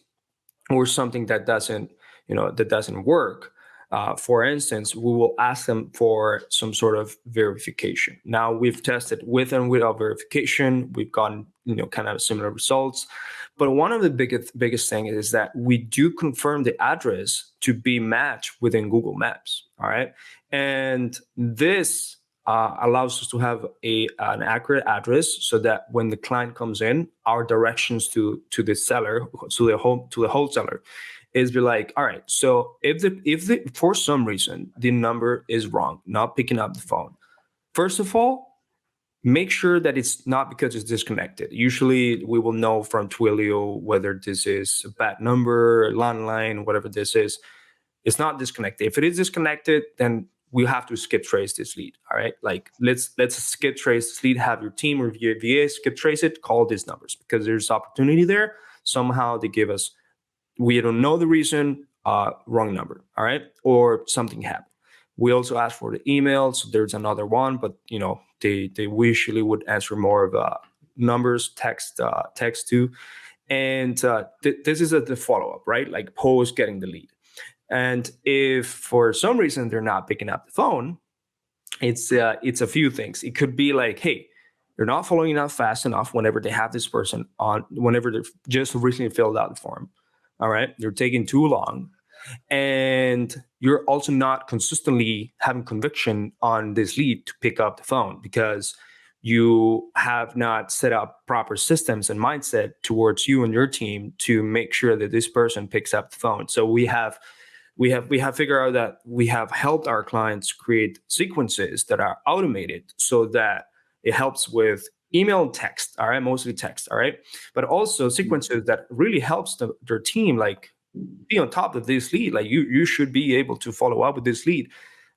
or something that doesn't work, for instance, we will ask them for some sort of verification. Now, we've tested with and without verification. We've gotten, kind of similar results. But one of the biggest thing is that we do confirm the address to be matched within Google Maps. All right. And this allows us to have an accurate address, so that when the client comes in, our directions to the seller, to the wholesaler, is be like, all right, so if for some reason the number is wrong, not picking up the phone, first of all, make sure that it's not because it's disconnected. Usually we will know from Twilio whether this is a bad number, landline, whatever this is. It's not disconnected. If it is disconnected, then we have to skip trace this lead. All right. Like let's skip trace this lead, have your team or VA skip trace it, call these numbers, because there's opportunity there. Somehow they give us, we don't know the reason, wrong number. All right. Or something happened. We also ask for the email. So there's another one, but they usually would answer more of numbers, text too. And this is the follow-up, right? Like post getting the lead. And if for some reason they're not picking up the phone, it's a few things. It could be like, hey, they're not following up fast enough whenever they have this person on, whenever they've just recently filled out the form. All right, they're taking too long. And you're also not consistently having conviction on this lead to pick up the phone, because you have not set up proper systems and mindset towards you and your team to make sure that this person picks up the phone. So we have figured out that we have helped our clients create sequences that are automated, so that it helps with email and text, all right, mostly text, all right, but also sequences that really helps their team, like, be on top of this lead. Like you should be able to follow up with this lead,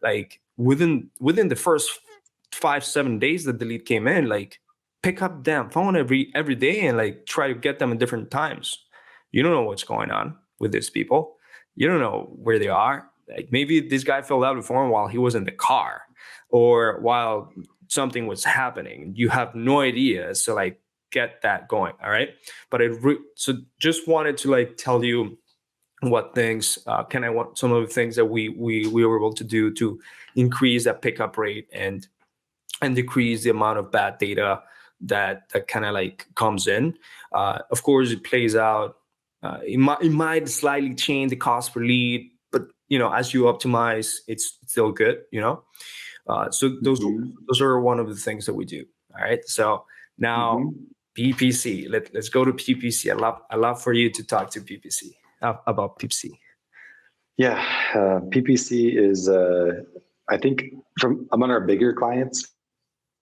like within the first 5-7 days that the lead came in, like pick up damn phone every day and like try to get them at different times. You don't know what's going on with these people. You don't know where they are. Like maybe this guy filled out the form while he was in the car or while something was happening. You have no idea. So like get that going. All right. But so just wanted to like tell you what things some of the things that we were able to do to increase that pickup rate and decrease the amount of bad data that kind of like comes in. Of course, it plays out. It might slightly change the cost per lead, but as you optimize, it's still good. So those are one of the things that we do. All right. So now PPC. Let's go to PPC. I love for you to talk to PPC. About PPC. Yeah, PPC is, I think, from among our bigger clients,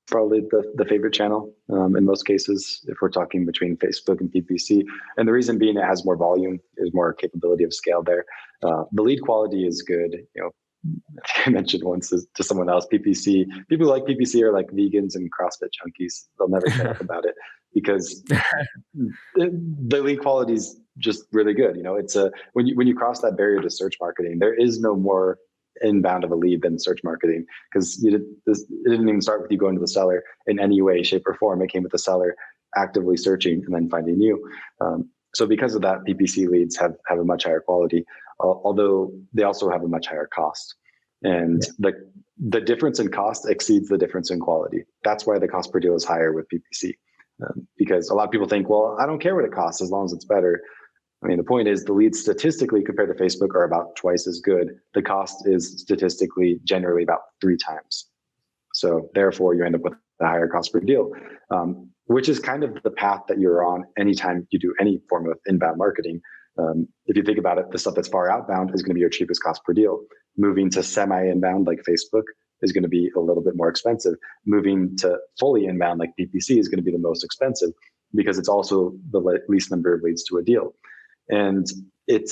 probably the favorite channel in most cases, if we're talking between Facebook and PPC. And the reason being, it has more volume, there's more capability of scale there. The lead quality is good. I think I mentioned once to someone else, PPC, people who like PPC are like vegans and CrossFit junkies. They'll never shut up about it because the lead quality is just really good. It's when you cross that barrier to search marketing, there is no more inbound of a lead than search marketing, because it didn't even start with you going to the seller in any way, shape, or form. It came with the seller actively searching and then finding you. So because of that, PPC leads have a much higher quality, although they also have a much higher cost. And the difference in cost exceeds the difference in quality. That's why the cost per deal is higher with PPC, because a lot of people think, well, I don't care what it costs as long as it's better. I mean, the point is the leads statistically compared to Facebook are about twice as good. The cost is statistically generally about 3 times. So therefore, you end up with a higher cost per deal, which is kind of the path that you're on anytime you do any form of inbound marketing. If you think about it, the stuff that's far outbound is going to be your cheapest cost per deal. Moving to semi-inbound like Facebook is going to be a little bit more expensive. Moving to fully inbound like PPC is going to be the most expensive, because it's also the least number of leads to a deal. and it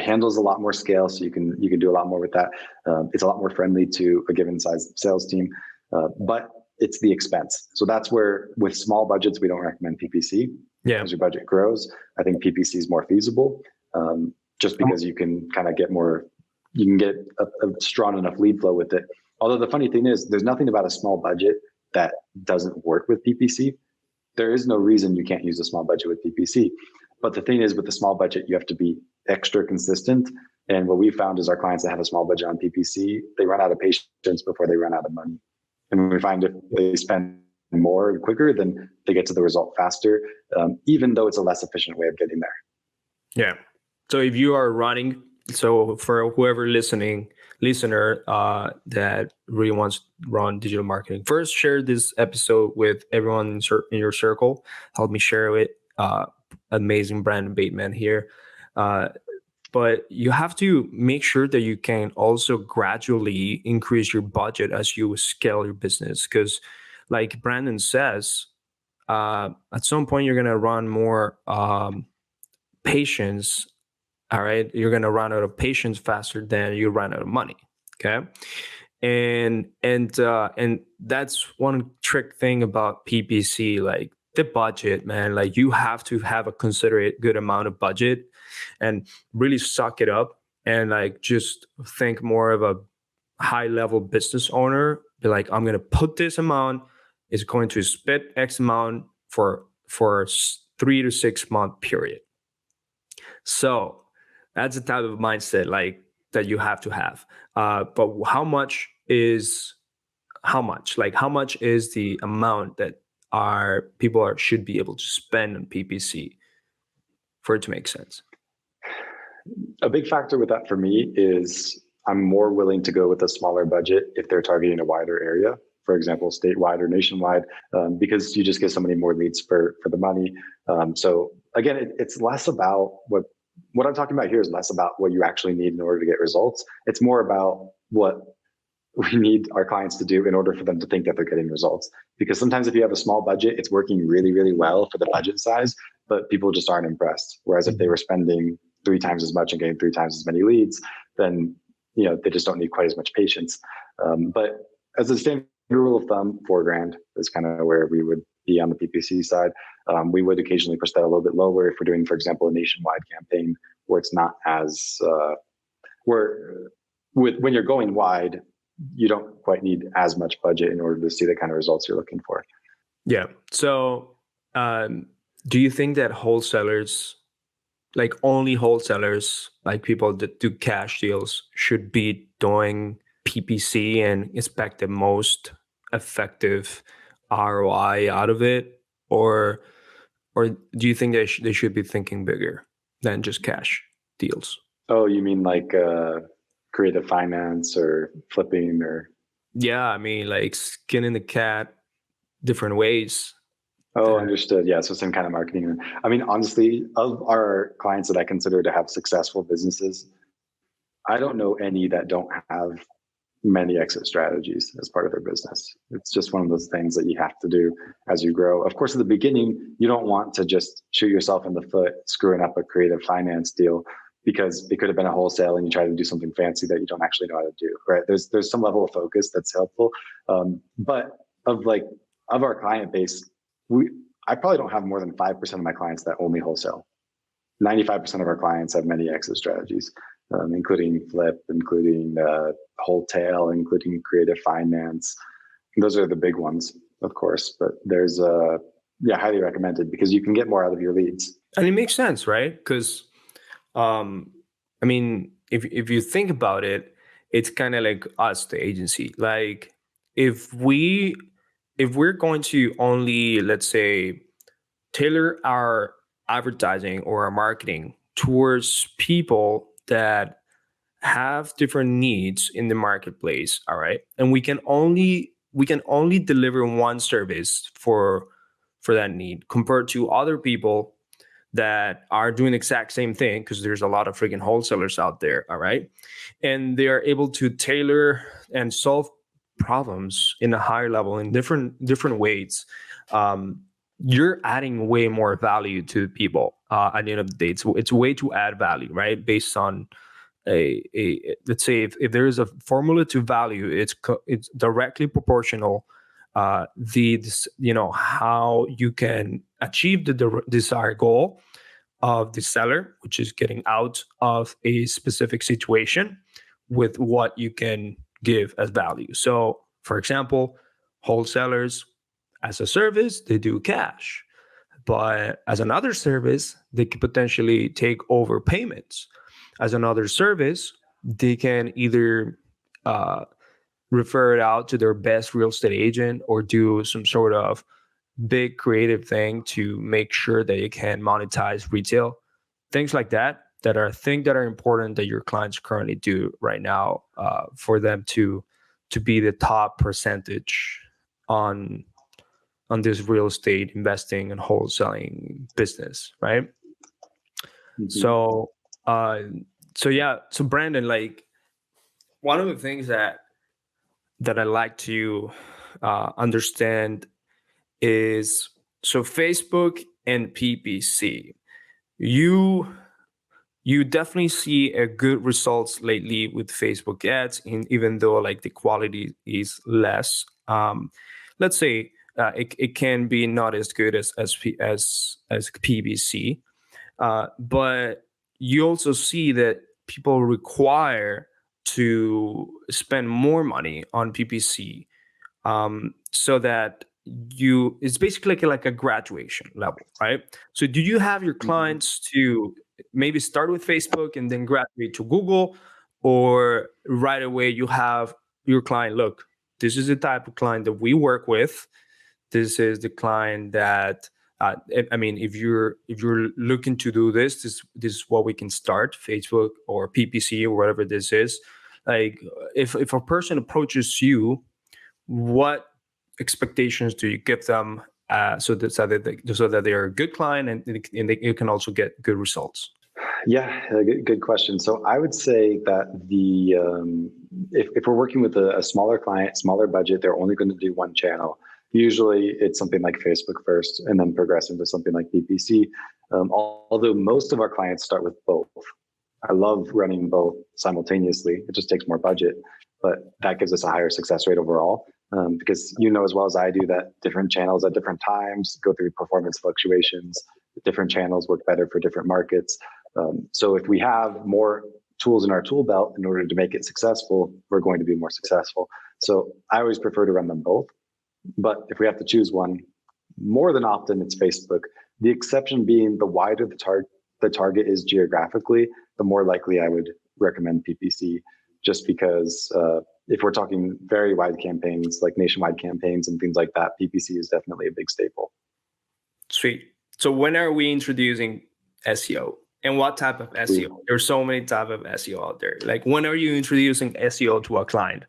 handles a lot more scale, so you can do a lot more with that. It's a lot more friendly to a given size sales team, but it's the expense. So that's where, with small budgets, we don't recommend PPC. Yeah. As your budget grows, I think PPC is more feasible, just because you can kind of get more, you can get a strong enough lead flow with it. Although the funny thing is, there's nothing about a small budget that doesn't work with PPC. There is no reason you can't use a small budget with PPC. But the thing is, with the small budget, you have to be extra consistent. And what we found is our clients that have a small budget on PPC, they run out of patience before they run out of money. And we find if they spend more quicker, then they get to the result faster, even though it's a less efficient way of getting there. Yeah. So if you are running, so for whoever listener that really wants to run digital marketing, first share this episode with everyone in your circle. Help me share it. Amazing Brendon Bateman here. But you have to make sure that you can also gradually increase your budget as you scale your business. Because like Brendon says, at some point you're going to run more patience. All right. You're going to run out of patience faster than you run out of money. Okay. And that's one trick thing about PPC, like the budget, man. Like you have to have a considerate good amount of budget and really suck it up and like just think more of a high level business owner. Be like, I'm going to put this amount, is going to spit X amount for 3 to 6 month period. So that's the type of mindset like that you have to have. But how much is the amount that should be able to spend on PPC for it to make sense? A big factor with that for me is I'm more willing to go with a smaller budget if they're targeting a wider area, for example, statewide or nationwide, because you just get so many more leads for the money. So again, it's less about what I'm talking about here is less about what you actually need in order to get results. It's more about what we need our clients to do in order for them to think that they're getting results. Because sometimes if you have a small budget, it's working really, really well for the budget size, but people just aren't impressed. Whereas if they were spending 3 times as much and getting 3 times as many leads, then they just don't need quite as much patience. But as a standard rule of thumb, $4,000 is kind of where we would be on the PPC side. We would occasionally push that a little bit lower if we're doing, for example, a nationwide campaign where it's not as when you're going wide, you don't quite need as much budget in order to see the kind of results you're looking for. Yeah. So do you think that wholesalers, like only wholesalers, like people that do cash deals, should be doing PPC and expect the most effective ROI out of it? Or do you think they should be thinking bigger than just cash deals? Oh, you mean like creative finance or flipping or? Yeah, I mean like skinning the cat different ways. Oh, understood. Yeah, so same kind of marketing. I mean, honestly, of our clients that I consider to have successful businesses, I don't know any that don't have many exit strategies as part of their business. It's just one of those things that you have to do as you grow. Of course, at the beginning, you don't want to just shoot yourself in the foot screwing up a creative finance deal, because it could have been a wholesale and you try to do something fancy that you don't actually know how to do, right? There's some level of focus that's helpful. But of our client base, I probably don't have more than 5% of my clients that only wholesale. 95% of our clients have many exit strategies, including flip, including wholesale, including creative finance. Those are the big ones, of course, but there's highly recommended because you can get more out of your leads. And it makes sense, right? Because I mean, if you think about it, it's kind of like us, the agency. Like if we're going to only, let's say, tailor our advertising or our marketing towards people that have different needs in the marketplace, all right, and we can only deliver one service for that need compared to other people that are doing the exact same thing, because there's a lot of freaking wholesalers out there, all right, and they are able to tailor and solve problems in a higher level in different ways. you're adding way more value to people at the end of the day. It's a way to add value, right? Based on a let's say if there is a formula to value, it's directly proportional how you can achieve the desired goal of the seller, which is getting out of a specific situation, with what you can give as value. So, for example, wholesalers as a service, they do cash, but as another service, they could potentially take over payments. As another service, they can either refer it out to their best real estate agent or do some sort of big creative thing to make sure that you can monetize retail. Things like that are things that are important that your clients currently do right now for them to be the top percentage on this real estate investing and wholesaling business, right? Mm-hmm. So Brendon, like, one of the things that I like to understand is, so Facebook and PPC, you definitely see a good results lately with Facebook ads, even though like the quality is less. Let's say it can be not as good as PPC, but you also see that people require to spend more money on PPC, so that it's basically like a graduation level, right? So do you have your clients to maybe start with Facebook and then graduate to Google, or right away you have your client, look, this is the type of client that we work with. This is the client that if you're looking to do this is what we can start, Facebook or PPC or whatever this is. Like, if a person approaches you, what expectations do you give them so that they are a good client and you can also get good results? Yeah, good question. So I would say that if we're working with a smaller client, smaller budget, they're only going to do one channel. Usually it's something like Facebook first and then progress into something like PPC. Although most of our clients start with both. I love running both simultaneously. It just takes more budget, but that gives us a higher success rate overall. Because you know as well as I do that different channels at different times go through performance fluctuations. Different channels work better for different markets. So if we have more tools in our tool belt in order to make it successful, we're going to be more successful. So I always prefer to run them both. But if we have to choose one, more than often it's Facebook. The exception being the wider the target is geographically, the more likely I would recommend PPC, just because if we're talking very wide campaigns, like nationwide campaigns and things like that, PPC is definitely a big staple. Sweet. So when are we introducing SEO? And what type of SEO? There's so many types of SEO out there. Like, when are you introducing SEO to a client?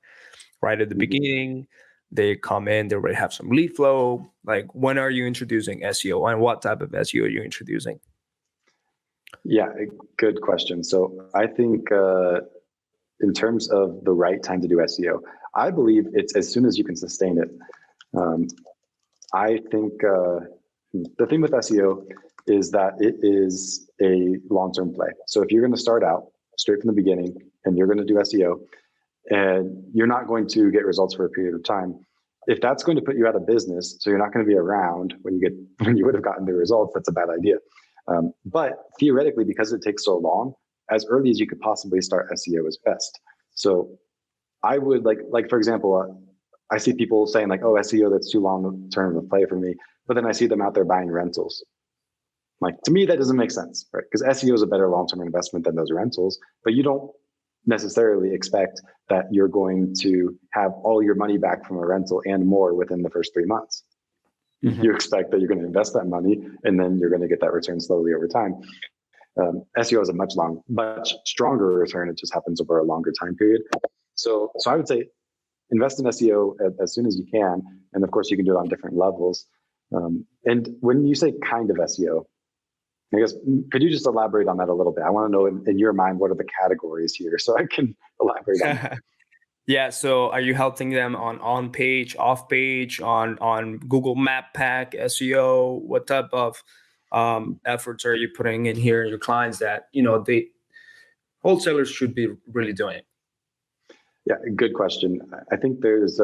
Right at the beginning, they come in, they already have some lead flow. Like, when are you introducing SEO, and what type of SEO are you introducing? Yeah, good question. So I think in terms of the right time to do SEO, I believe it's as soon as you can sustain it. I think the thing with SEO is that it is a long-term play. So if you're going to start out straight from the beginning and you're going to do SEO and you're not going to get results for a period of time, if that's going to put you out of business, so you're not going to be around when you would have gotten the results, that's a bad idea. But theoretically, because it takes so long, as early as you could possibly start SEO is best. So I would like for example, I see people saying like, oh, SEO, that's too long term of play for me. But then I see them out there buying rentals. Like, to me, that doesn't make sense, right? Because SEO is a better long-term investment than those rentals, but you don't necessarily expect that you're going to have all your money back from a rental and more within the first 3 months. Mm-hmm. You expect that you're going to invest that money and then you're going to get that return slowly over time. SEO is a much stronger return. It just happens over a longer time period. So I would say invest in SEO as soon as you can. And of course, you can do it on different levels. And when you say kind of SEO, I guess, could you just elaborate on that a little bit? I want to know in your mind, what are the categories here so I can elaborate on that. Yeah. So are you helping them on page, off page, on Google Map Pack, SEO? What type of efforts are you putting in here in your clients that they wholesalers should be really doing? Yeah, good question. I think there's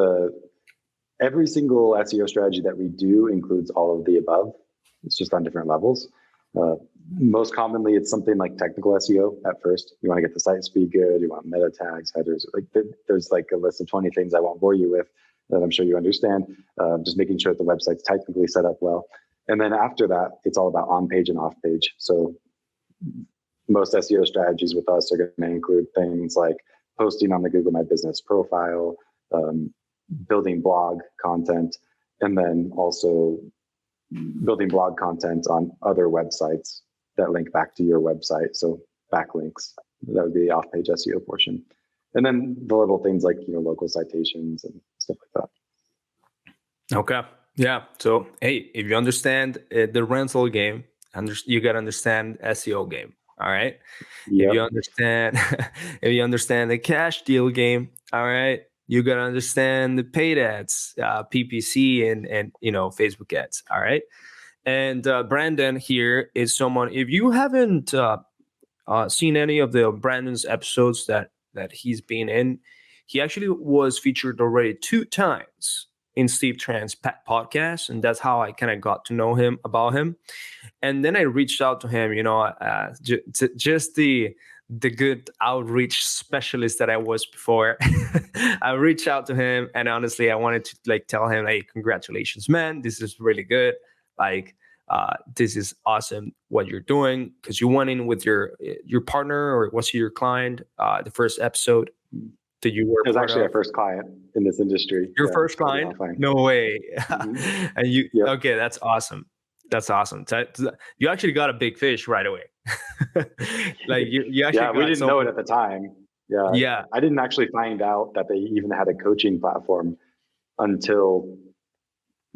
every single SEO strategy that we do includes all of the above. It's just on different levels. Most commonly, it's something like technical SEO at first. You want to get the site speed good. You want meta tags, headers. Like there's like a list of 20 things I won't bore you with that I'm sure you understand. Just making sure that the website's technically set up well. And then after that, it's all about on page and off page. So most SEO strategies with us are going to include things like posting on the Google My Business profile, building blog content, and then also building blog content on other websites that link back to your website. So backlinks, that would be the off-page SEO portion. And then the little things like, local citations and stuff like that. Okay. Yeah. So, hey, if you understand the rental game, you got to understand SEO game. All right. Yep. If you understand, if you understand the cash deal game, all right, you got to understand the paid ads, PPC and Facebook ads. All right. And Brendon here is someone, if you haven't seen any of the Brendon's episodes that he's been in, he actually was featured already 2 times in Steve Tran's podcast, and that's how I kind of got to know him about him. And then I reached out to him, just the good outreach specialist that I was before. I reached out to him, and honestly, I wanted to tell him, hey, congratulations, man, this is really good. This is awesome what you're doing, because you went in with your partner, or was he your client? The first episode that you were. It was actually our first client in this industry. Your first client? No way. Mm-hmm. And you, yep. Okay, that's awesome. That's awesome. You actually got a big fish right away. you actually. Yeah, we didn't know it at the time. Yeah. Yeah. I didn't actually find out that they even had a coaching platform until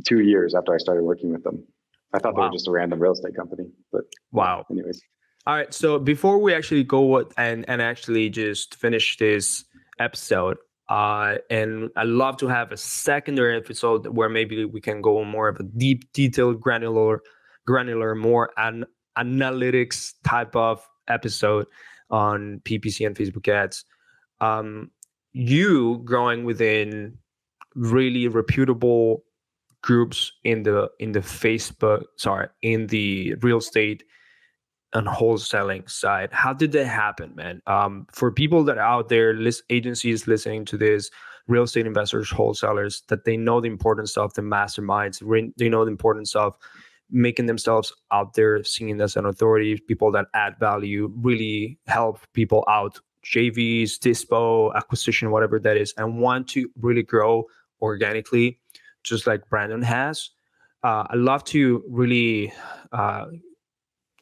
2 years after I started working with them. I thought they were just a random real estate company, but wow. Anyways. All right. So before we actually go and actually just finish this episode, and I'd love to have a secondary episode where maybe we can go more of a deep, detailed, granular, more analytics type of episode on PPC and Facebook ads. You growing within really reputable groups in the real estate and wholesaling side. How did that happen, man? For people that are out there, agencies listening to this, real estate investors, wholesalers, that they know the importance of the masterminds, they know the importance of making themselves out there, seen as an authority, people that add value, really help people out, JVs, dispo, acquisition, whatever that is, and want to really grow organically, just like Brendon has. I love to really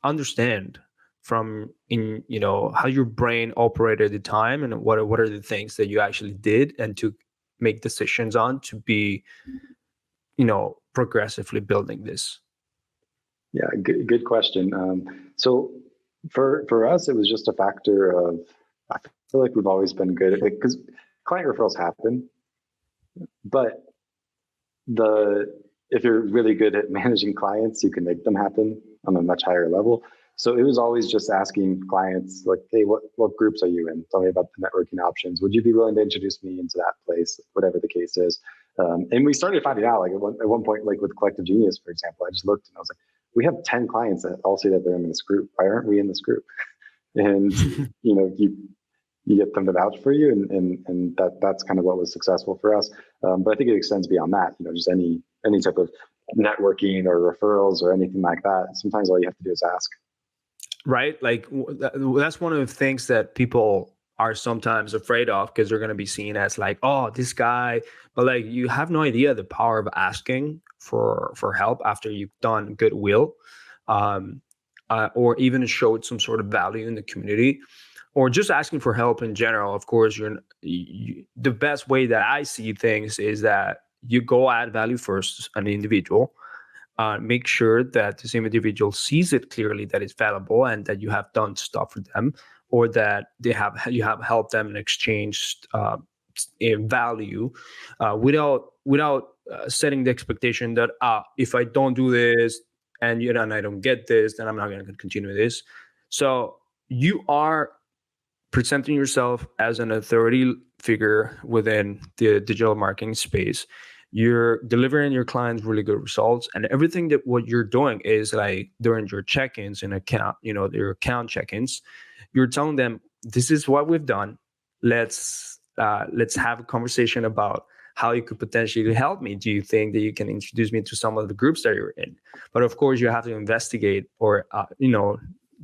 understand from how your brain operated at the time, and what are the things that you actually did and to make decisions on to be progressively building this. Yeah, good question. So for us, it was just a factor of, I feel like we've always been good at it, because client referrals happen, but if you're really good at managing clients, you can make them happen on a much higher level. So it was always just asking clients like, hey, what groups are you in? Tell me about the networking options. Would you be willing to introduce me into that place? Whatever the case is. And we started finding out, like at one point, like with Collective Genius, for example, I just looked and I was like, we have 10 clients that all say that they're in this group. Why aren't we in this group? And, you get them to vouch for you. And that's kind of what was successful for us. But I think it extends beyond that, just any type of networking or referrals or anything like that. Sometimes all you have to do is ask. Right? Like that's one of the things that people are sometimes afraid of, because they're going to be seen as like, oh, this guy, but like you have no idea the power of asking for help after you've done goodwill, or even showed some sort of value in the community, or just asking for help in general. Of course, the best way that I see things is that you go add value first as an individual. Make sure that the same individual sees it clearly, that it's valuable and that you have done stuff for them, or that you have helped them and exchanged value without setting the expectation that if I don't do this and and I don't get this, then I'm not going to continue this. So you are presenting yourself as an authority figure within the digital marketing space. You're delivering your clients really good results, and everything that what you're doing is like during your check-ins and account, your account check-ins, you're telling them, this is what we've done. Let's have a conversation about how you could potentially help me. Do you think that you can introduce me to some of the groups that you're in? But of course, you have to investigate or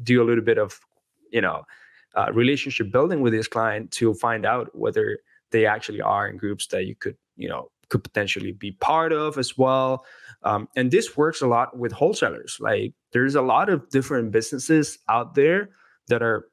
do a little bit of relationship building with this client to find out whether they actually are in groups that you could potentially be part of as well. And this works a lot with wholesalers. Like there's a lot of different businesses out there that are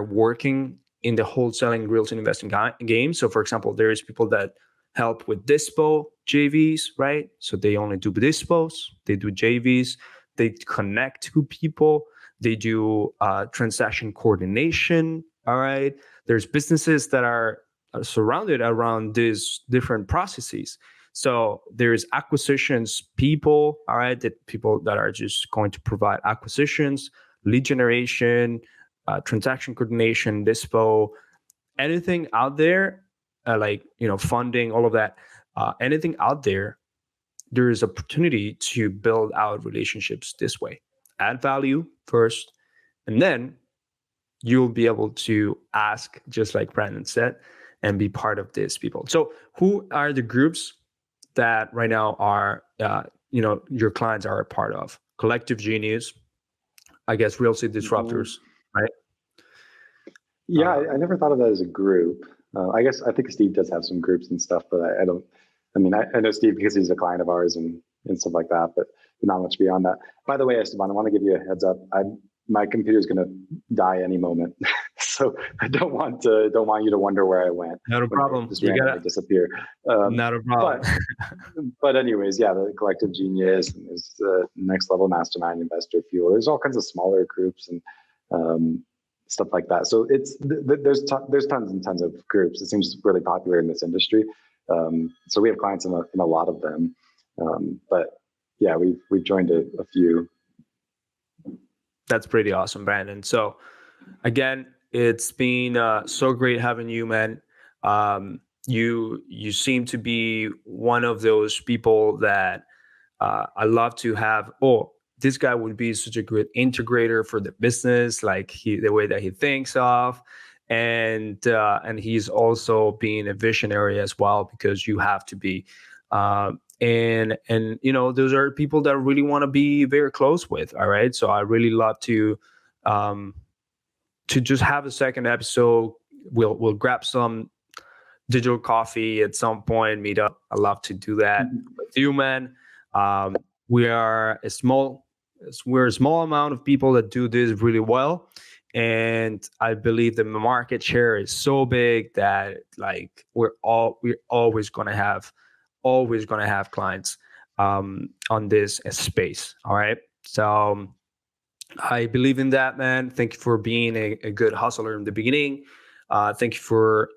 working in the wholesaling real estate investing game. So for example, there's people that help with dispo JVs, right? So they only do dispos, they do JVs, they connect to people, they do transaction coordination, all right? There's businesses that are surrounded around these different processes. So there's acquisitions people, all right, that people that are just going to provide acquisitions, lead generation, transaction coordination, dispo, anything out there, funding, all of that, anything out there, there is opportunity to build out relationships this way. Add value first, and then you'll be able to ask, just like Brandon said, and be part of these people. So who are the groups that right now are, your clients are a part of? Collective Genius, I guess, Real Estate Disruptors, right? Yeah, I never thought of that as a group. I think Steve does have some groups and stuff, but I don't. I mean, I know Steve because he's a client of ours and stuff like that, but not much beyond that. By the way, Esteban, I want to give you a heads up. My computer is going to die any moment, so I don't want you to wonder where I went. Not a problem. Just randomly disappear. Not a problem. But anyways, yeah, the Collective Genius, and there's the Next Level Mastermind, Investor Fuel. There's all kinds of smaller groups and stuff like that. So there's tons and tons of groups. It seems really popular in this industry. So we have clients in a lot of them. But yeah, we've joined a few. That's pretty awesome, Brandon. So again, it's been so great having you, man. You seem to be one of those people that I love to have. Oh, this guy would be such a good integrator for the business, like the way that he thinks of, and he's also being a visionary as well, because you have to be. And those are people that I really want to be very close with. All right. So I really love to just have a second episode. We'll grab some digital coffee at some point, meet up. I love to do that with you, man. We're a small amount of people that do this really well. And I believe the market share is so big that like we're always going to have clients on this space. All right. So I believe in that, man. Thank you for being a good hustler in the beginning. Thank you for,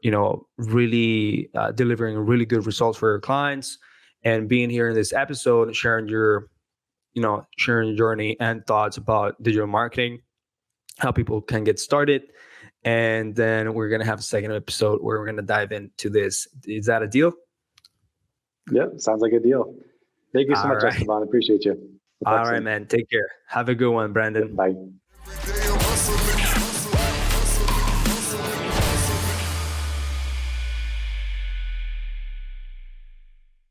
really delivering really good results for your clients and being here in this episode, sharing your journey and thoughts about digital marketing, how people can get started. And then we're going to have a second episode where we're going to dive into this. Is that a deal? Yeah, sounds like a deal. Thank you so much, Esteban. Appreciate you. All right, man. Take care. Have a good one, Brandon. Bye. Every day I'm hustling.